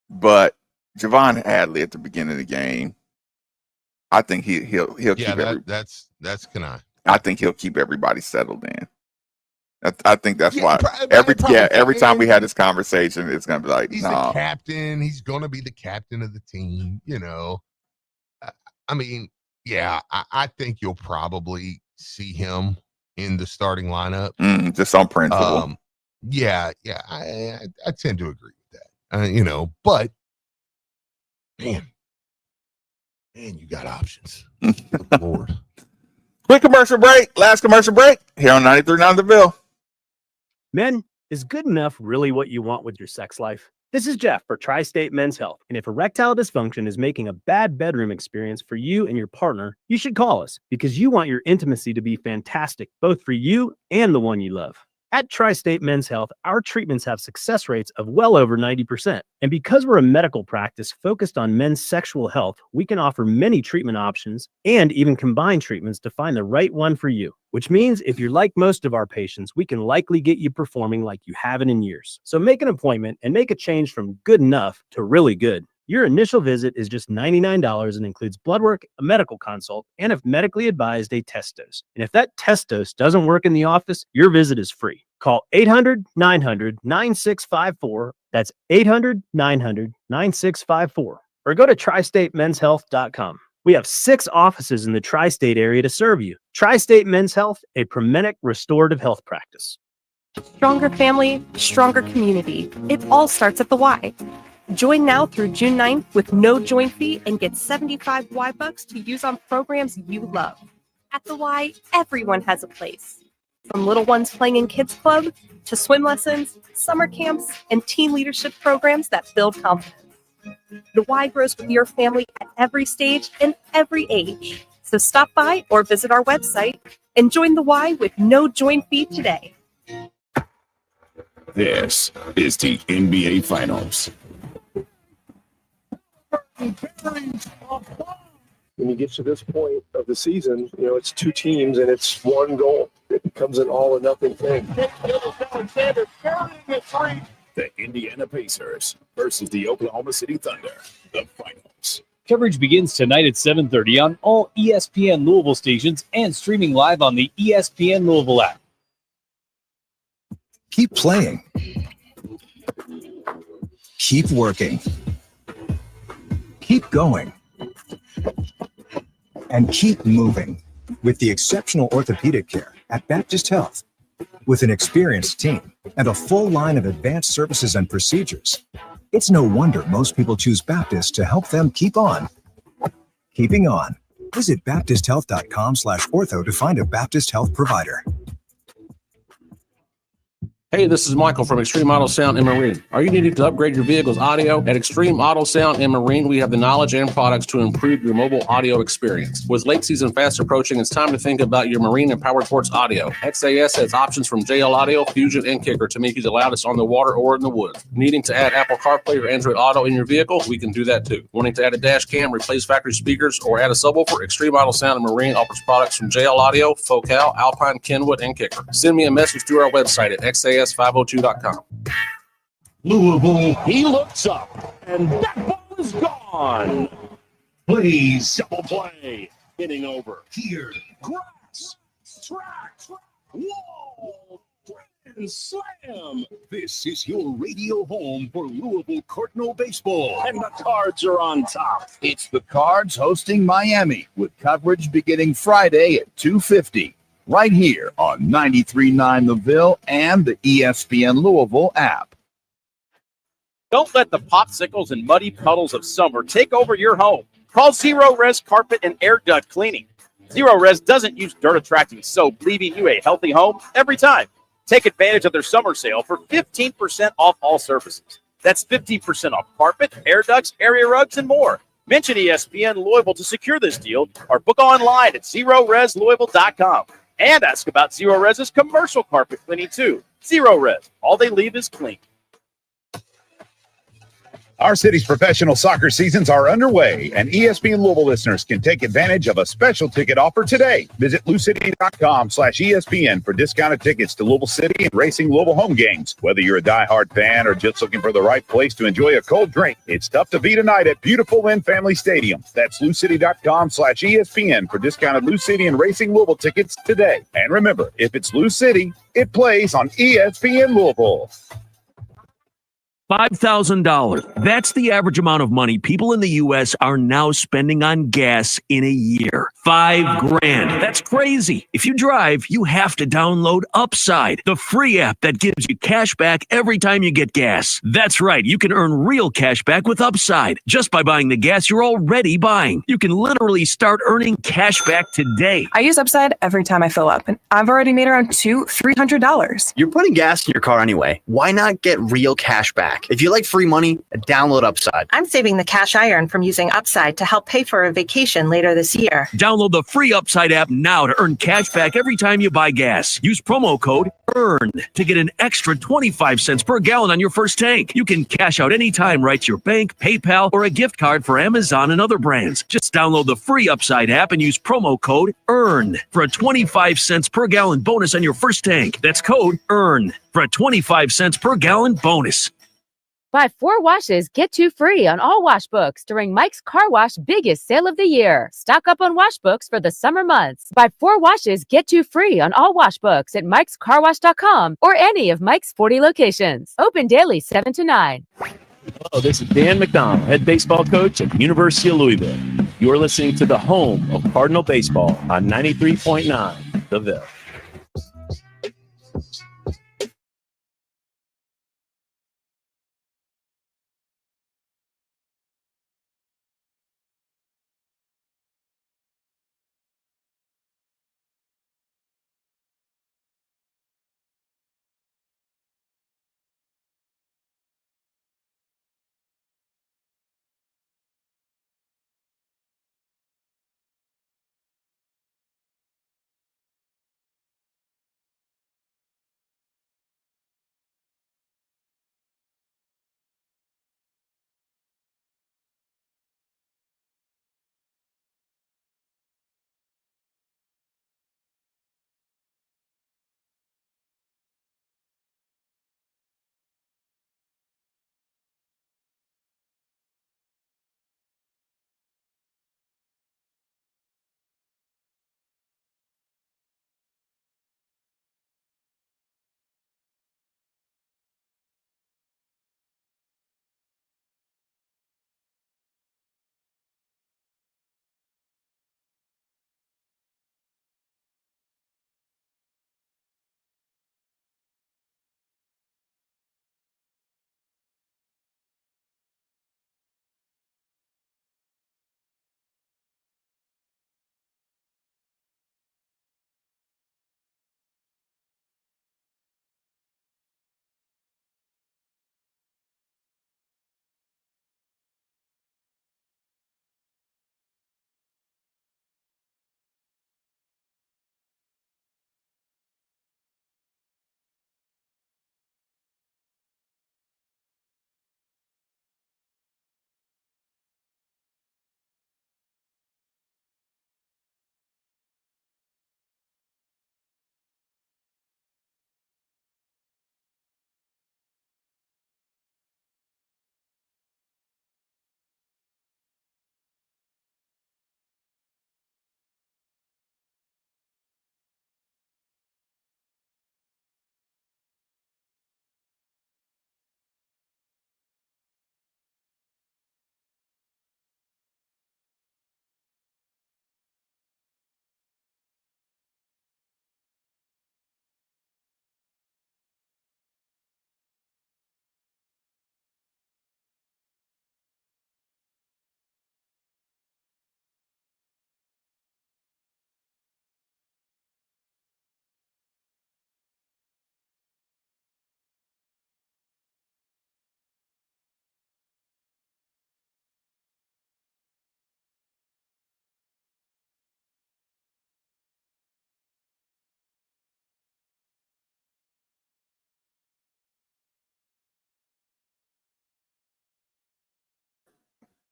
But Javon Hadley at the beginning of the game, I think he'll keep that's Kanai. I think he'll keep everybody settled in. I think that's why every time we had this conversation, it's gonna be like, he's the captain. He's gonna be the captain of the team. You know, I mean, yeah, I think you'll probably see him in the starting lineup, just on principle. Yeah, I tend to agree with that. You know, but man, you got options. Good Lord. Quick commercial break. Last commercial break here on 93.9 The Ville. Men, is good enough really what you want with your sex life? This is Jeff for Tri-State Men's Health. And if erectile dysfunction is making a bad bedroom experience for you and your partner, you should call us because you want your intimacy to be fantastic, both for you and the one you love. At Tri-State Men's Health, our treatments have success rates of well over 90%. And because we're a medical practice focused on men's sexual health, we can offer many treatment options and even combine treatments to find the right one for you. Which means if you're like most of our patients, we can likely get you performing like you haven't in years. So make an appointment and make a change from good enough to really good. Your initial visit is just $99 and includes blood work, a medical consult, and if medically advised, a test dose. And if that test dose doesn't work in the office, your visit is free. Call 800-900-9654. That's 800-900-9654. Or go to tristatemenshealth.com. We have 6 offices in the tri-state area to serve you. Tri-State Men's Health, a Promenic restorative health practice. Stronger family, stronger community. It all starts at the Y. Join now through June 9th with no join fee and get 75 Y bucks to use on programs you love. At the Y, everyone has a place. From little ones playing in kids club to swim lessons, summer camps, and teen leadership programs that build confidence. The Y grows with your family at every stage and every age. So stop by or visit our website and join the Y with no join fee today. This is the NBA Finals. When you get to this point of the season, you know, it's 2 teams and it's one goal. It becomes an all or nothing thing. The Indiana Pacers versus the Oklahoma City Thunder, the finals. Coverage begins tonight at 7:30 on all ESPN Louisville stations and streaming live on the ESPN Louisville app. Keep playing. Keep working. Keep going. And keep moving with the exceptional orthopedic care at Baptist Health. With an experienced team and a full line of advanced services and procedures, it's no wonder most people choose Baptist to help them keep on keeping on. Visit baptisthealth.com/ortho to find a Baptist Health provider. Hey, this is Michael from Extreme Auto Sound and Marine. Are you needing to upgrade your vehicle's audio? At Extreme Auto Sound and Marine, we have the knowledge and products to improve your mobile audio experience. With lake season fast approaching, it's time to think about your marine and power sports audio. XAS has options from JL Audio, Fusion, and Kicker to make you the loudest on the water or in the woods. Needing to add Apple CarPlay or Android Auto in your vehicle? We can do that too. Wanting to add a dash cam, replace factory speakers, or add a subwoofer? Extreme Auto Sound and Marine offers products from JL Audio, Focal, Alpine, Kenwood, and Kicker. Send me a message through our website at XAS502.com. Louisville, he looks up, and that ball is gone. Please, double play. Hitting over. Here. Grass. Track. Whoa. Grand slam. This is your radio home for Louisville Cardinal baseball. And the Cards are on top. It's the Cards hosting Miami with coverage beginning Friday at 2:50. Right here on 93.9 The Ville and the ESPN Louisville app. Don't let the popsicles and muddy puddles of summer take over your home. Call Zero Res Carpet and Air Duct Cleaning. Zero Res doesn't use dirt-attracting soap, leaving you a healthy home every time. Take advantage of their summer sale for 15% off all surfaces. That's 15% off carpet, air ducts, area rugs, and more. Mention ESPN Louisville to secure this deal or book online at ZeroResLouisville.com. And ask about Zero Res's commercial carpet cleaning too. Zero Res, all they leave is clean. All Our city's professional soccer seasons are underway, and ESPN Louisville listeners can take advantage of a special ticket offer today. Visit LouCity.com/ESPN for discounted tickets to Louisville City and Racing Louisville home games. Whether you're a diehard fan or just looking for the right place to enjoy a cold drink, it's tough to beat a night at beautiful Lynn Family Stadium. That's LouCity.com/ESPN for discounted Lou City and Racing Louisville tickets today. And remember, if it's Lou City, it plays on ESPN Louisville. $5,000. That's the average amount of money people in the U.S. are now spending on gas in a year. $5,000. That's crazy. If you drive, you have to download Upside, the free app that gives you cash back every time you get gas. That's right. You can earn real cash back with Upside just by buying the gas you're already buying. You can literally start earning cash back today. I use Upside every time I fill up, and I've already made around $200-$300. You're putting gas in your car anyway. Why not get real cash back? If you like free money, download Upside. I'm saving the cash I earn from using Upside to help pay for a vacation later this year. Download the free Upside app now to earn cash back every time you buy gas. Use promo code EARN to get an extra 25 cents per gallon on your first tank. You can cash out anytime right to your bank, PayPal, or a gift card for Amazon and other brands. Just download the free Upside app and use promo code EARN for a 25 cents per gallon bonus on your first tank. That's code EARN for a 25 cents per gallon bonus. Buy 4 washes, get 2 free on all wash books during Mike's Car Wash biggest sale of the year. Stock up on wash books for the summer months. Buy 4 washes, get 2 free on all wash books at mikescarwash.com or any of Mike's 40 locations. Open daily 7 to 9. Hello, this is Dan McDonald, head baseball coach at the University of Louisville. You're listening to the home of Cardinal baseball on 93.9 The Ville.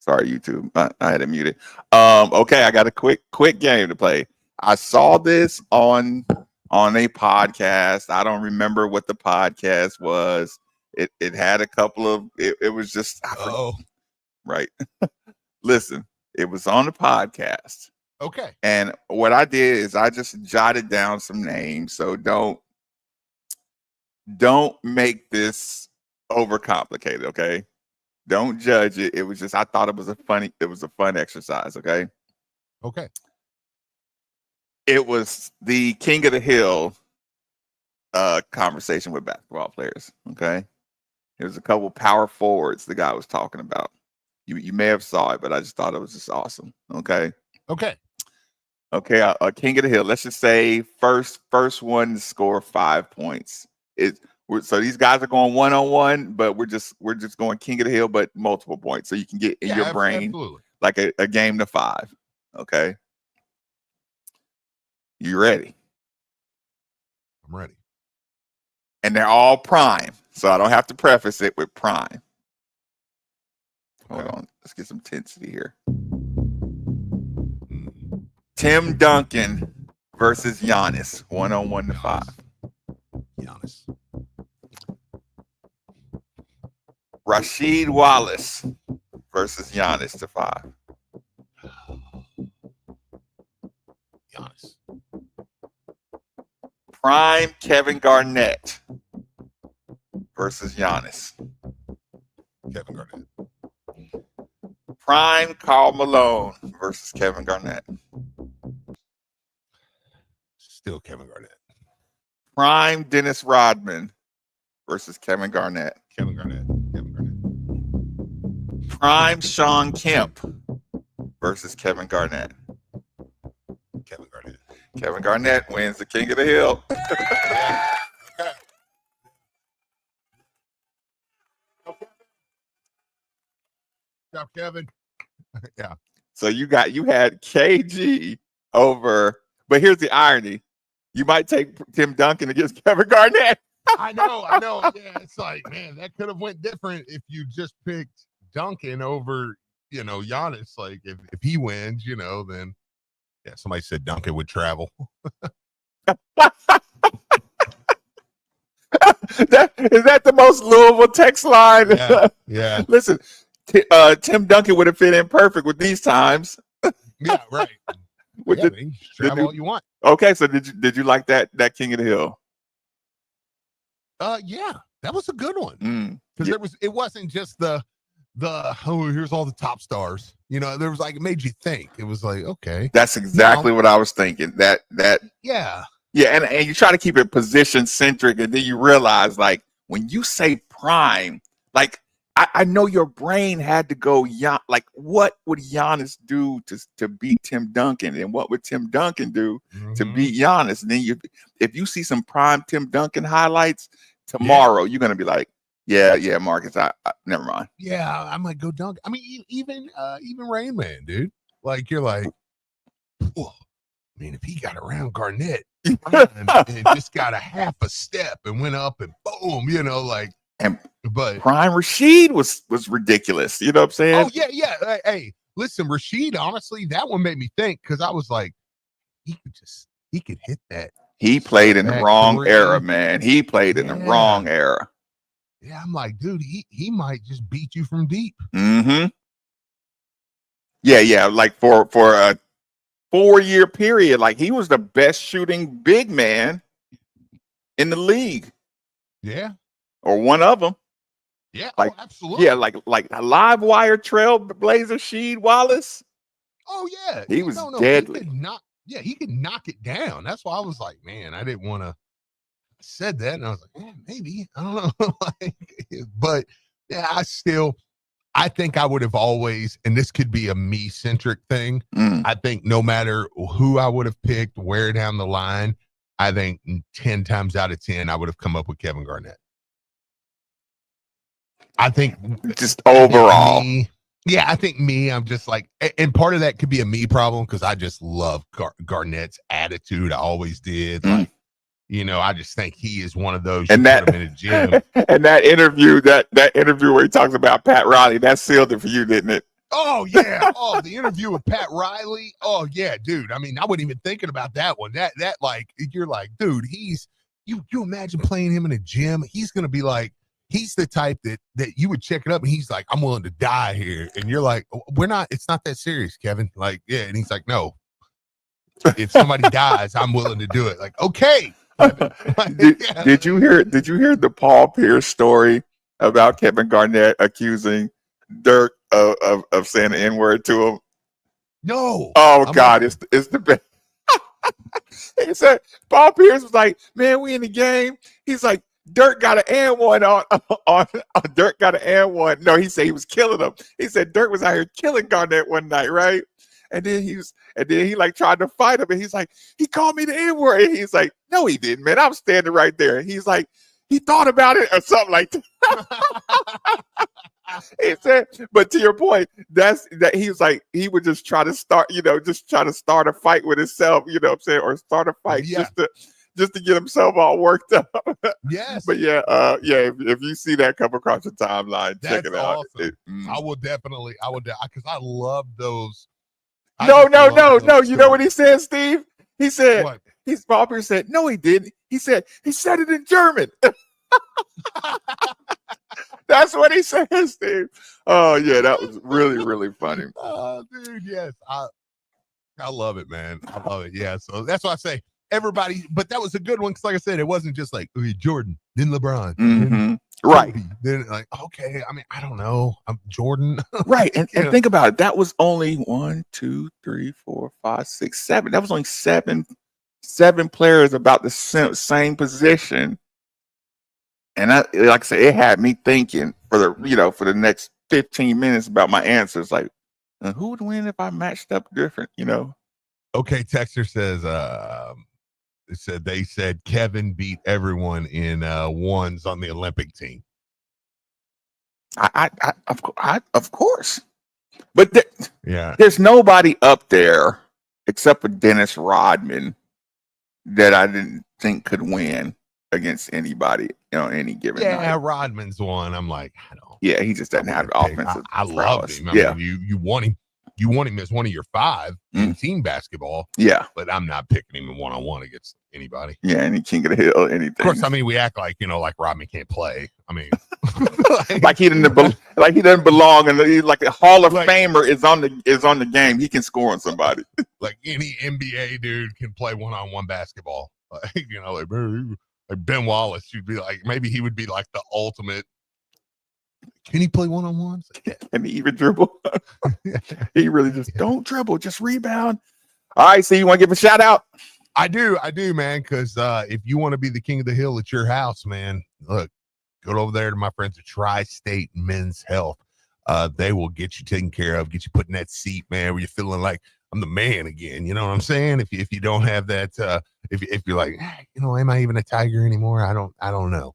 Sorry, YouTube. I had it muted. Okay, I got a quick game to play. I saw this on a podcast. I don't remember what the podcast was. It had a couple of. It was just. Right. Listen, it was on the podcast. Okay. And what I did is I just jotted down some names. So don't make this overcomplicated. Okay. Don't judge it. It was just, I thought it was a fun exercise. Okay. Okay. It was the King of the Hill conversation with basketball players. Okay. It was a couple power forwards the guy was talking about. You may have saw it, but I just thought it was just awesome. Okay. Okay. Okay. King of the Hill. Let's just say first one to score 5 points. So these guys are going 1-on-1, but we're just going King of the Hill, but multiple points. So you can get in your brain like a game to 5. Okay. You ready? I'm ready. And they're all prime. So I don't have to preface it with prime. Hold on. Let's get some intensity here. Tim Duncan versus Giannis. 1-on-1 to 5. Giannis. Rasheed Wallace versus Giannis to 5. Giannis. Prime Kevin Garnett versus Giannis. Kevin Garnett. Prime Karl Malone versus Kevin Garnett. Still Kevin Garnett. Prime Dennis Rodman versus Kevin Garnett. Kevin Garnett. Kevin Garnett. Prime Sean Kemp versus Kevin Garnett. Kevin Garnett. Kevin Garnett wins the King of the Hill. Stop, Kevin. Yeah. So you had KG over, but here's the irony. You might take Tim Duncan against Kevin Garnett. I know. Yeah, it's like, man, that could have went different if you just picked Duncan over, Giannis. Like if he wins, then yeah, somebody said Duncan would travel. Is that the most Louisville text line? Yeah. Listen, Tim Duncan would have fit in perfect with these times. Yeah, right. With you can travel all you want. Okay, so did you like that King of the Hill? Yeah, that was a good one. Because it wasn't just the here's all the top stars. There was like, it made you think. It was like, okay. That's exactly what I was thinking. That yeah. Yeah, and you try to keep it position centric, and then you realize, like, when you say prime, like, I know your brain had to go, like, what would Giannis do to beat Tim Duncan, and what would Tim Duncan do to beat Giannis? And then if you see some prime Tim Duncan highlights tomorrow, you're gonna be like, yeah, Marcus, I never mind. Yeah, I might go Duncan. I mean, even Rain Man, dude. Like, you're like, whoa. I mean, if he got around Garnett and just got a half a step and went up and boom, but Prime Rasheed was ridiculous. You know what I'm saying? Oh yeah. Hey, listen, Rasheed, honestly, that one made me think, because I was like, he could hit that. He played in the wrong era, man. He played in the wrong era. Yeah, I'm like, dude, he might just beat you from deep. Mm-hmm. Yeah. Like for a 4-year period, like, he was the best shooting big man in the league. Yeah. Or one of them. Yeah, like, absolutely. Yeah, like a live wire trailblazer, Rasheed Wallace. Oh yeah, he was deadly. He could knock it down. That's why I was like, man, I didn't want to. I said that, and I was like, man, maybe, I don't know. But yeah, I think I would have always, and this could be a me-centric thing. I think no matter who I would have picked, where down the line, I think 10 times out of 10, I would have come up with Kevin Garnett. I think just overall. I think I'm just like, and part of that could be a me problem, because I just love Garnett's attitude. I always did. Like, I just think he is one of those. And that, put him in a gym. And that interview where he talks about Pat Riley, that sealed it for you, didn't it? Oh yeah. Oh, the interview with Pat Riley. Oh yeah, dude. I mean, I wasn't even thinking about that one. That like, you're like, dude, you imagine playing him in a gym. He's gonna be like, he's the type that you would check it up and he's like, I'm willing to die here. And you're like, it's not that serious, Kevin. Like, yeah. And he's like, no, if somebody dies, I'm willing to do it. Like, okay. Did you hear the Paul Pierce story about Kevin Garnett accusing Dirk of saying the N-word to him? No. Oh God, it's the best. He said Paul Pierce was like, man, we in the game. He's like, Dirk got an and-1 on Dirk got an and-1. No, he said he was killing him. He said Dirk was out here killing Garnett one night, right? And then he like tried to fight him, and he's like, he called me the N-word. And he's like, no, he didn't, man. I'm standing right there. And he's like, he thought about it or something like that. He said, but to your point, that he was like, he would just try to start, just try to start a fight with himself, you know what I'm saying, or start a fight just to get himself all worked up. Yes. But if you see that come across your timeline, check it out. Awesome. I will definitely, because I love those. No. You know what he said, Steve? He said, what? Paul Pierce said, no, he didn't. He said it in German. That's what he said, Steve. Oh yeah, that was really, really funny. Dude, yes. I love it, man. I love it. Yeah. So that's why I say everybody, but that was a good one. Cause like I said, it wasn't just like, okay, Jordan, then LeBron. Mm-hmm. Right. Then like, okay, I mean, I don't know. I'm Jordan. Right. And think about it. That was only 1, 2, 3, 4, 5, 6, 7. That was only seven players about the same position. And like I said, it had me thinking for the next 15 minutes about my answers. Like, who would win if I matched up different, Okay, Texter says, they said Kevin beat everyone in ones on the Olympic team. Of course. But there's nobody up there except for Dennis Rodman that I didn't think could win against anybody any given night. Yeah, Rodman's one. I'm like, I don't. Yeah, he just doesn't have offensive. I love him. I mean, you want him. You want him as one of your 5 in team basketball. Yeah. But I'm not picking him in one-on-one against anybody. Yeah, any king of the hill, anything. Of course, I mean, we act like, like Rodman can't play. I mean, like he doesn't belong, and he's like a Hall of Famer is on the game. He can score on somebody. Like any NBA dude can play one-on-one basketball. Like Ben Wallace, you'd be like, maybe he would be like the ultimate. Can he play one-on-ones? Can he even dribble? He really just don't dribble, just rebound. All right, so you want to give a shout out? I do, man, because if you want to be the king of the hill at your house, man, look, go over there to my friends at Tri-State Men's Health. They will get you taken care of, get you put in that seat, man, where you're feeling like I'm the man again. You know what I'm saying? If you don't have that, if you're like, am I even a tiger anymore? I don't know.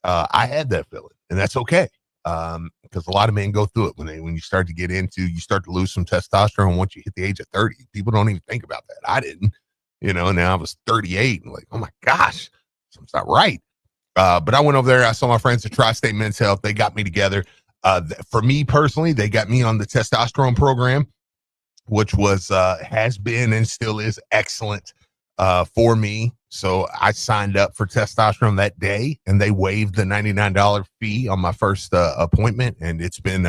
I had that feeling, and that's okay. Because a lot of men go through it when you start to lose some testosterone once you hit the age of 30. People don't even think about that. I didn't, now I was 38 and like, oh my gosh, something's not right. But I went over there. I saw my friends at Tri-State Men's Health. They got me together. For me personally, they got me on the testosterone program, which was, has been and still is excellent, for me. So I signed up for testosterone that day, and they waived the $99 fee on my first appointment, and it's been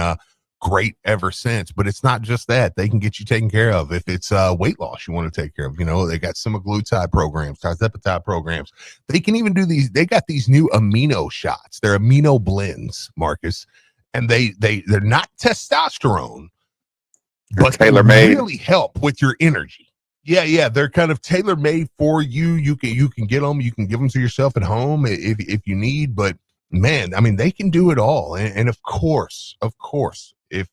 great ever since. But it's not just that. They can get you taken care of if it's weight loss you want to take care of. They got semaglutide programs, tirzepatide programs. They can even do these. They got these new amino shots. They're amino blends, Marcus, and they're not testosterone, but tailor-made. They really help with your energy. Yeah, they're kind of tailor-made for you. You can get them. You can give them to yourself at home if you need. But man, I mean, they can do it all. And of course, if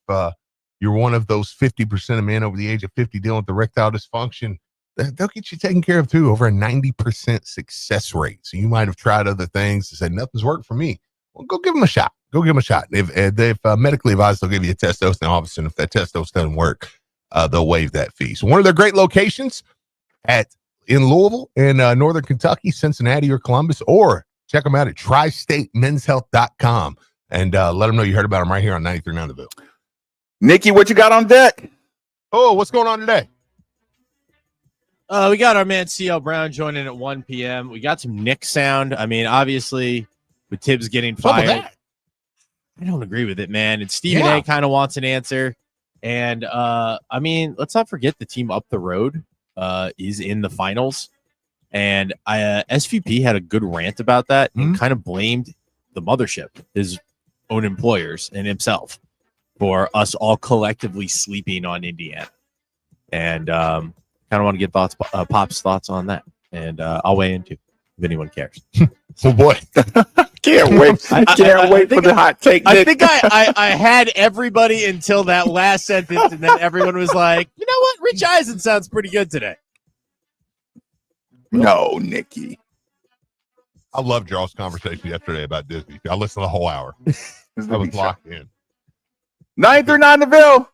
you're one of those 50% of men over the age of 50 dealing with erectile dysfunction, they'll get you taken care of too. Over a 90% success rate. So you might have tried other things and said nothing's worked for me. Well, go give them a shot. If medically advised, they'll give you a test dose. Now, obviously, if that test dose doesn't work, they'll waive that fee. So one of their great locations in Louisville, in Northern Kentucky, Cincinnati, or Columbus, or check them out at tristatemenshealth.com and let them know you heard about them right here on 93.9 The Ville. Nikki, what you got on deck? Oh, what's going on today? We got our man CL Brown joining at 1 p.m. We got some Nick sound. I mean, obviously, with Tibbs getting fired, I don't agree with it, man. And Stephen A kind of wants an answer. And I mean, let's not forget the team up the road is in the finals. And SVP had a good rant about that and kind of blamed the mothership, his own employers and himself, for us all collectively sleeping on Indiana. And kind of want to get Pop's thoughts on that. And I'll weigh in too, if anyone cares. Oh boy. Can't wait. I can't wait for the hot take. I think I had everybody until that last sentence, and then everyone was like, you know what? Rich Eisen sounds pretty good today. No, Nikki. I loved y'all's conversation yesterday about Disney. I listened to the whole hour. I was locked in. 939 the Ville.